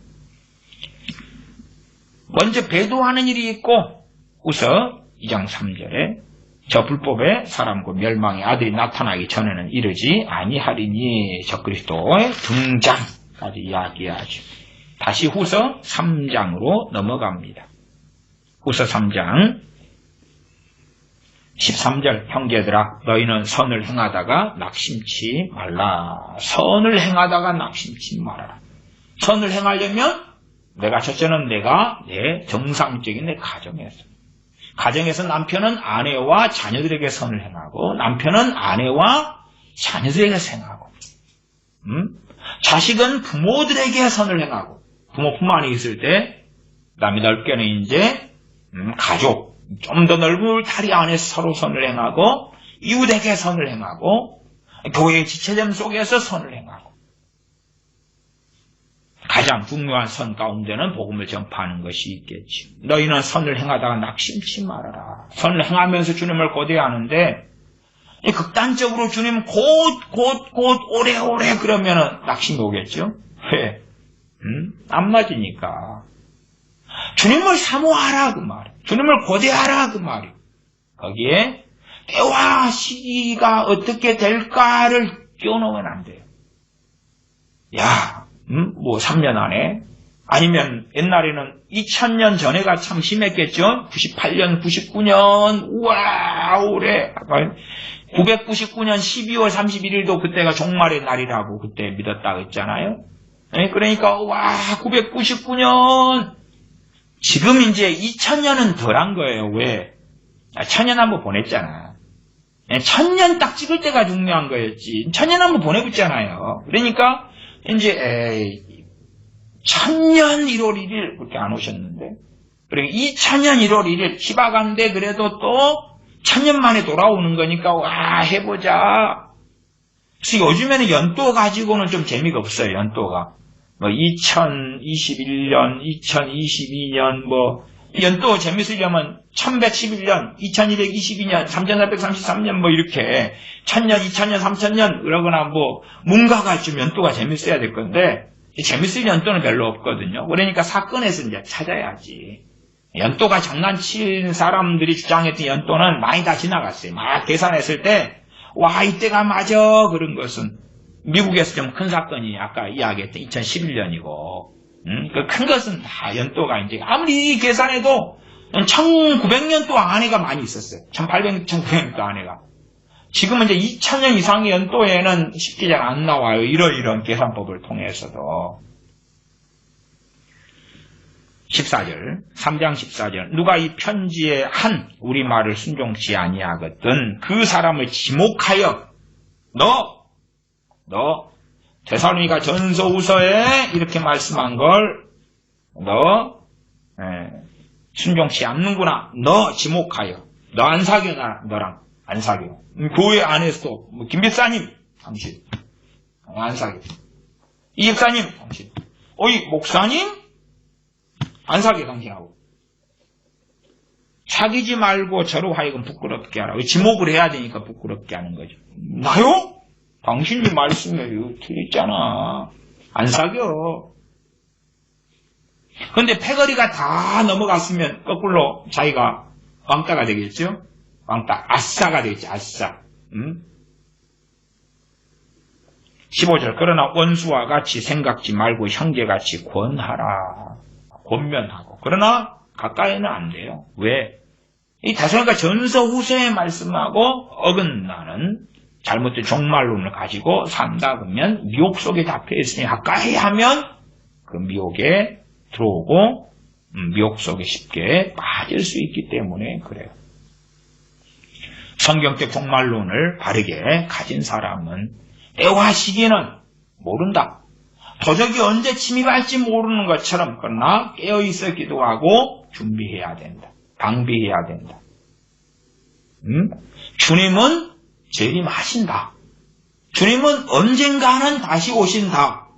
먼저 배도하는 일이 있고 우서 2장 3절에 저 불법의 사람과 멸망의 아들이 나타나기 전에는 이르지 아니하리니 적그리스도의 등장까지 이야기하죠. 다시 후서 3장으로 넘어갑니다. 후서 3장 13절 형제들아 너희는 선을 행하다가 낙심치 말라. 선을 행하다가 낙심치 말아라. 선을 행하려면 첫째는 내가 내 정상적인 내 가정에서 남편은 아내와 자녀들에게 선을 행하고 남편은 아내와 자녀들에게 행하고 자식은 부모들에게 선을 행하고 부모뿐만 아니 있을 때 그다음에 넓게는 이제 가족 좀 더 넓은 다리 안에서 서로 선을 행하고 이웃에게 선을 행하고 교회의 지체됨 속에서 선을 행하고 가장 중요한 선 가운데는 복음을 전파하는 것이 있겠지. 너희는 선을 행하다가 낙심치 말아라. 선을 행하면서 주님을 고대하는데 극단적으로 주님 곧 오래오래 그러면은 낙심이 오겠죠. 왜? 안 맞으니까. 주님을 사모하라 그 말이에요. 주님을 고대하라 그 말이에요. 거기에 때와 시기가 어떻게 될까를 끼워넣으면 안 돼요. 야, 3년 안에 아니면 옛날에는 2000년 전에가 참 심했겠죠. 98년, 99년 우와 올해 999년 12월 31일도 그때가 종말의 날이라고 그때 믿었다고 했잖아요. 그러니까 와 999년 지금 이제 2000년은 덜한 거예요. 왜? 1000년 한번 보냈잖아. 1000년 딱 찍을 때가 중요한 거였지. 1000년 한번 보내고 있잖아요. 그러니까 이제 1000년 1월 1일 그렇게 안 오셨는데 그리고 2000년 1월 1일 희박한데 그래도 또 1000년 만에 돌아오는 거니까 와 해보자. 그래서 요즘에는 연도 가지고는 좀 재미가 없어요. 연도가 2021년 2022년 연도 재밌으려면 1111년 2222년 3433년 이렇게 1000년 2000년 3000년 그러거나 뭔가가 좀 연도가 재밌어야 될 건데 재밌을 연도는 별로 없거든요. 그러니까 사건에서 이제 찾아야지. 연도가 장난친 사람들이 주장했던 연도는 많이 다 지나갔어요. 막 계산했을 때 와 이때가 맞아 그런 것은 미국에서 좀 큰 사건이 아까 이야기했던 2011년이고 그 큰 것은 다 연도가 이제 아무리 계산해도 1900년도 안에가 많이 있었어요. 1800년, 1900년도 안에가. 지금은 이제 2000년 이상의 연도에는 쉽게 잘 안 나와요. 이런 계산법을 통해서도. 14절, 3장 14절. 누가 이 편지에 한 우리말을 순종치 아니하거든 그 사람을 지목하여 너 데살로니가 전서후서에 이렇게 말씀한 걸 너 순종치 않는구나. 너 지목하여. 너 안 사겨 너랑 안 사겨. 교회 안에서도 김집사님 당신 안 사겨. 이 집사님 당신. 어이 목사님 안 사겨 당신하고. 사귀지 말고 저로 하여금 부끄럽게 하라. 지목을 해야 되니까 부끄럽게 하는 거죠. 나요? 당신이 말씀해요. 틀렸잖아. 안 사겨. 근데 패거리가 다 넘어갔으면 거꾸로 자기가 왕따가 되겠죠? 왕따. 아싸가 되겠죠. 아싸. 15절. 그러나 원수와 같이 생각지 말고 형제같이 권하라. 권면하고. 그러나 가까이는 안 돼요. 왜? 이 데살로니가 전서 후서의 말씀하고 어긋나는 잘못된 종말론을 가지고 산다 그러면 미혹 속에 잡혀 있으니 가까이 하면 그 미혹에 들어오고 미혹 속에 쉽게 빠질 수 있기 때문에 그래요. 성경적 종말론을 바르게 가진 사람은 때와 시기는 모른다. 도적이 언제 침입할지 모르는 것처럼 그러나 깨어있어 기도하고 준비해야 된다. 방비해야 된다. 주님은 재림하신다. 주님은 언젠가는 다시 오신다.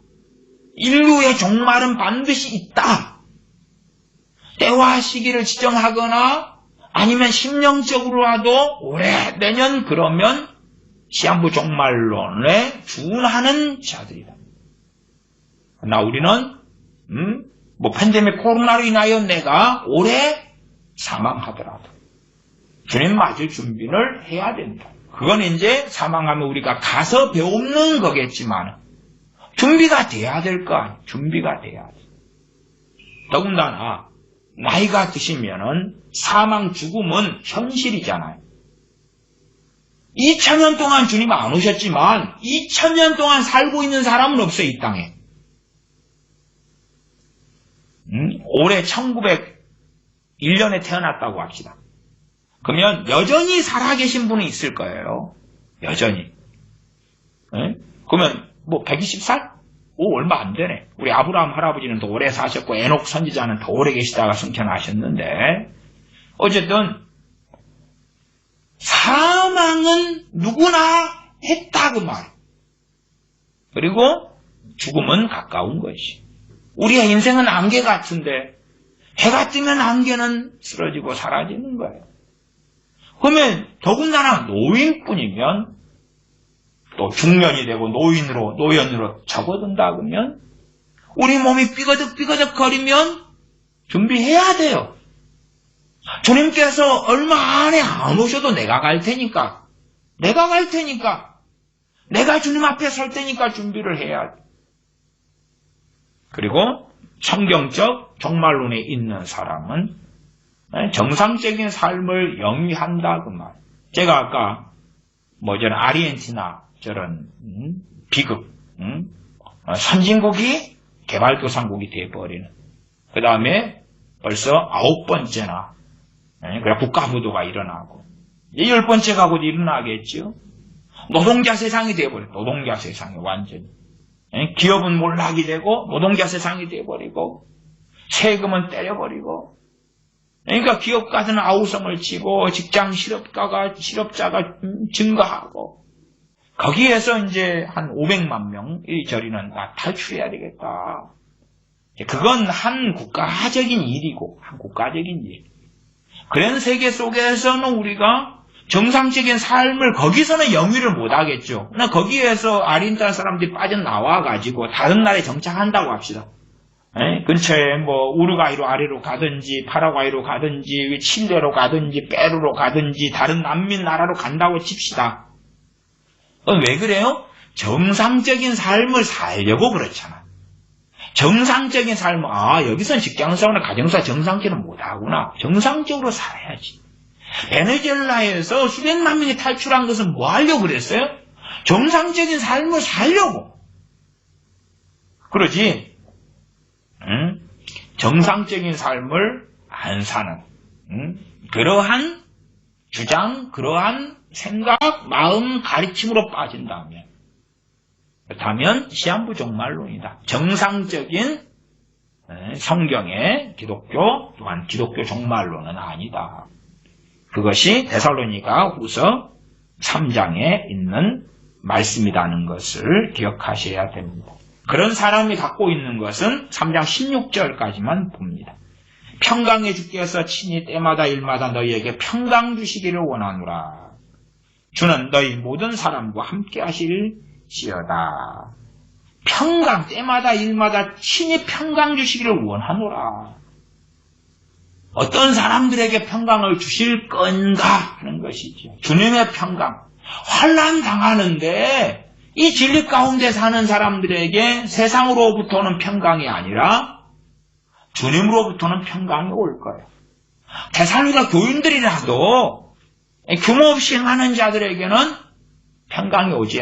인류의 종말은 반드시 있다. 때와 시기를 지정하거나 아니면 심령적으로라도 올해 내년 그러면 시한부 종말론에 준하는 자들이다. 그러나 우리는 뭐 팬데믹 코로나로 인하여 내가 올해 사망하더라도 주님 맞을 준비를 해야 된다. 그건 이제 사망하면 우리가 가서 배우는 거겠지만 준비가 돼야 될 거 아니에요. 준비가 돼야 돼. 더군다나 나이가 드시면은 사망 죽음은 현실이잖아요. 2000년 동안 주님 안 오셨지만 2000년 동안 살고 있는 사람은 없어요. 이 땅에. 올해 1901년에 태어났다고 합시다. 그러면 여전히 살아계신 분이 있을 거예요. 여전히. 그러면 뭐 120살? 오, 얼마 안 되네. 우리 아브라함 할아버지는 더 오래 사셨고 에녹 선지자는 더 오래 계시다가 승천하셨는데 어쨌든 사망은 누구나 했다 그 말. 그리고 죽음은 가까운 것이. 우리의 인생은 안개 같은데 해가 뜨면 안개는 쓰러지고 사라지는 거예요. 그러면 더군다나 노인뿐이면 또 중년이 되고 노연으로 접어든다 그러면 우리 몸이 삐거덕 거리면 준비해야 돼요. 주님께서 얼마 안에 안 오셔도 내가 갈 테니까 내가 주님 앞에 설 테니까 준비를 해야 돼. 그리고 성경적 종말론에 있는 사람은 정상적인 삶을 영위한다 그 말. 제가 아까 저는 아르헨티나 저런 비극 선진국이 개발도상국이 돼버리는 그 다음에 벌써 9번째나 그래 국가부도가 일어나고 이제 10번째가 곧 일어나겠죠. 노동자 세상이 돼버려. 노동자 세상이 완전히 기업은 몰락이 되고 노동자 세상이 돼버리고 세금은 때려버리고 그러니까 기업가들은 아우성을 치고 직장 실업자가 증가하고 거기에서 이제 한 500만 명의 저리는 다 탈출해야 되겠다. 그건 한 국가적인 일이고 한 국가적인 일. 그런 세계 속에서는 우리가 정상적인 삶을 거기서는 영위를 못하겠죠. 거기에서 아르헨티나 사람들이 빠져나와가지고 다른 나라에 정착한다고 합시다. 근처에 우루과이로 아래로 가든지 파라과이로 가든지 칠레로 가든지 페루로 가든지 다른 남미 나라로 간다고 칩시다. 왜 그래요? 정상적인 삶을 살려고 그렇잖아. 정상적인 삶은 여기선 직장생활이나 가정사 정상적으로 못하구나. 정상적으로 살아야지. 베네수엘라에서 수백만 명이 탈출한 것은 뭐 하려고 그랬어요? 정상적인 삶을 살려고. 그러지 정상적인 삶을 안 사는 그러한 주장, 그러한 생각, 마음, 가르침으로 빠진다면 그렇다면 시한부 종말론이다. 정상적인 성경의 기독교 또한 기독교 종말론은 아니다. 그것이 데살로니가 후서 3장에 있는 말씀이라는 것을 기억하셔야 됩니다. 그런 사람이 갖고 있는 것은 3장 16절까지만 봅니다. 평강의 주께서 친히 때마다 일마다 너희에게 평강 주시기를 원하노라. 주는 너희 모든 사람과 함께 하실지어다. 평강, 때마다 일마다 친히 평강 주시기를 원하노라. 어떤 사람들에게 평강을 주실 건가 하는 것이죠. 주님의 평강. 환난 당하는데 이 진리 가운데 사는 사람들에게 세상으로부터는 평강이 아니라 주님으로부터는 평강이 올 거예요. 데살로니가 교인들이라도 규모 없이 행하는 자들에게는 평강이 오지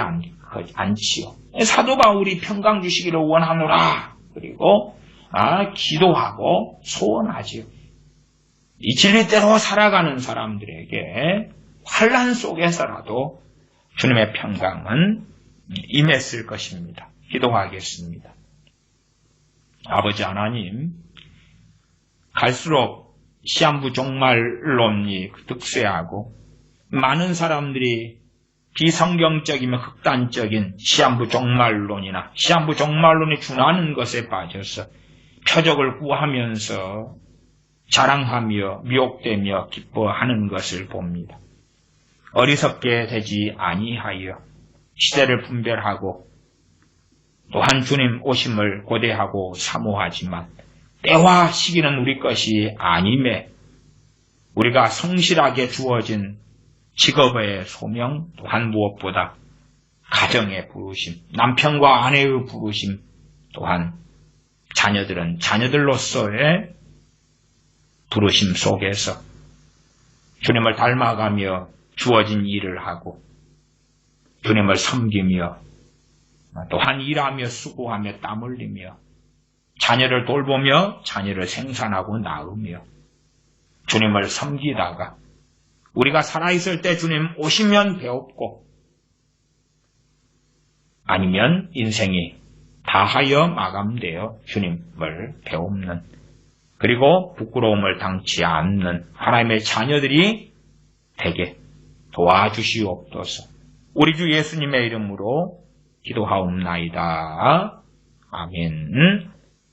않지요. 사도 바울이 평강 주시기를 원하노라. 그리고 기도하고 소원하지요. 이 진리대로 살아가는 사람들에게 환난 속에서라도 주님의 평강은 임했을 것입니다. 기도하겠습니다. 아버지 하나님, 갈수록 시한부 종말론이 득세하고 많은 사람들이 비성경적이며 극단적인 시한부 종말론이나 시한부 종말론이 준하는 것에 빠져서 표적을 구하면서 자랑하며 미혹되며 기뻐하는 것을 봅니다. 어리석게 되지 아니하여 시대를 분별하고 또한 주님 오심을 고대하고 사모하지만 때와 시기는 우리 것이 아님에 우리가 성실하게 주어진 직업의 소명 또한 무엇보다 가정의 부르심, 남편과 아내의 부르심 또한 자녀들은 자녀들로서의 부르심 속에서 주님을 닮아가며 주어진 일을 하고 주님을 섬기며 또한 일하며 수고하며 땀 흘리며 자녀를 돌보며 자녀를 생산하고 낳으며 주님을 섬기다가 우리가 살아있을 때 주님 오시면 배웠고 아니면 인생이 다하여 마감되어 주님을 배웁는 그리고 부끄러움을 당치 않는 하나님의 자녀들이 되게 도와주시옵소서. 우리 주 예수님의 이름으로 기도하옵나이다. 아멘.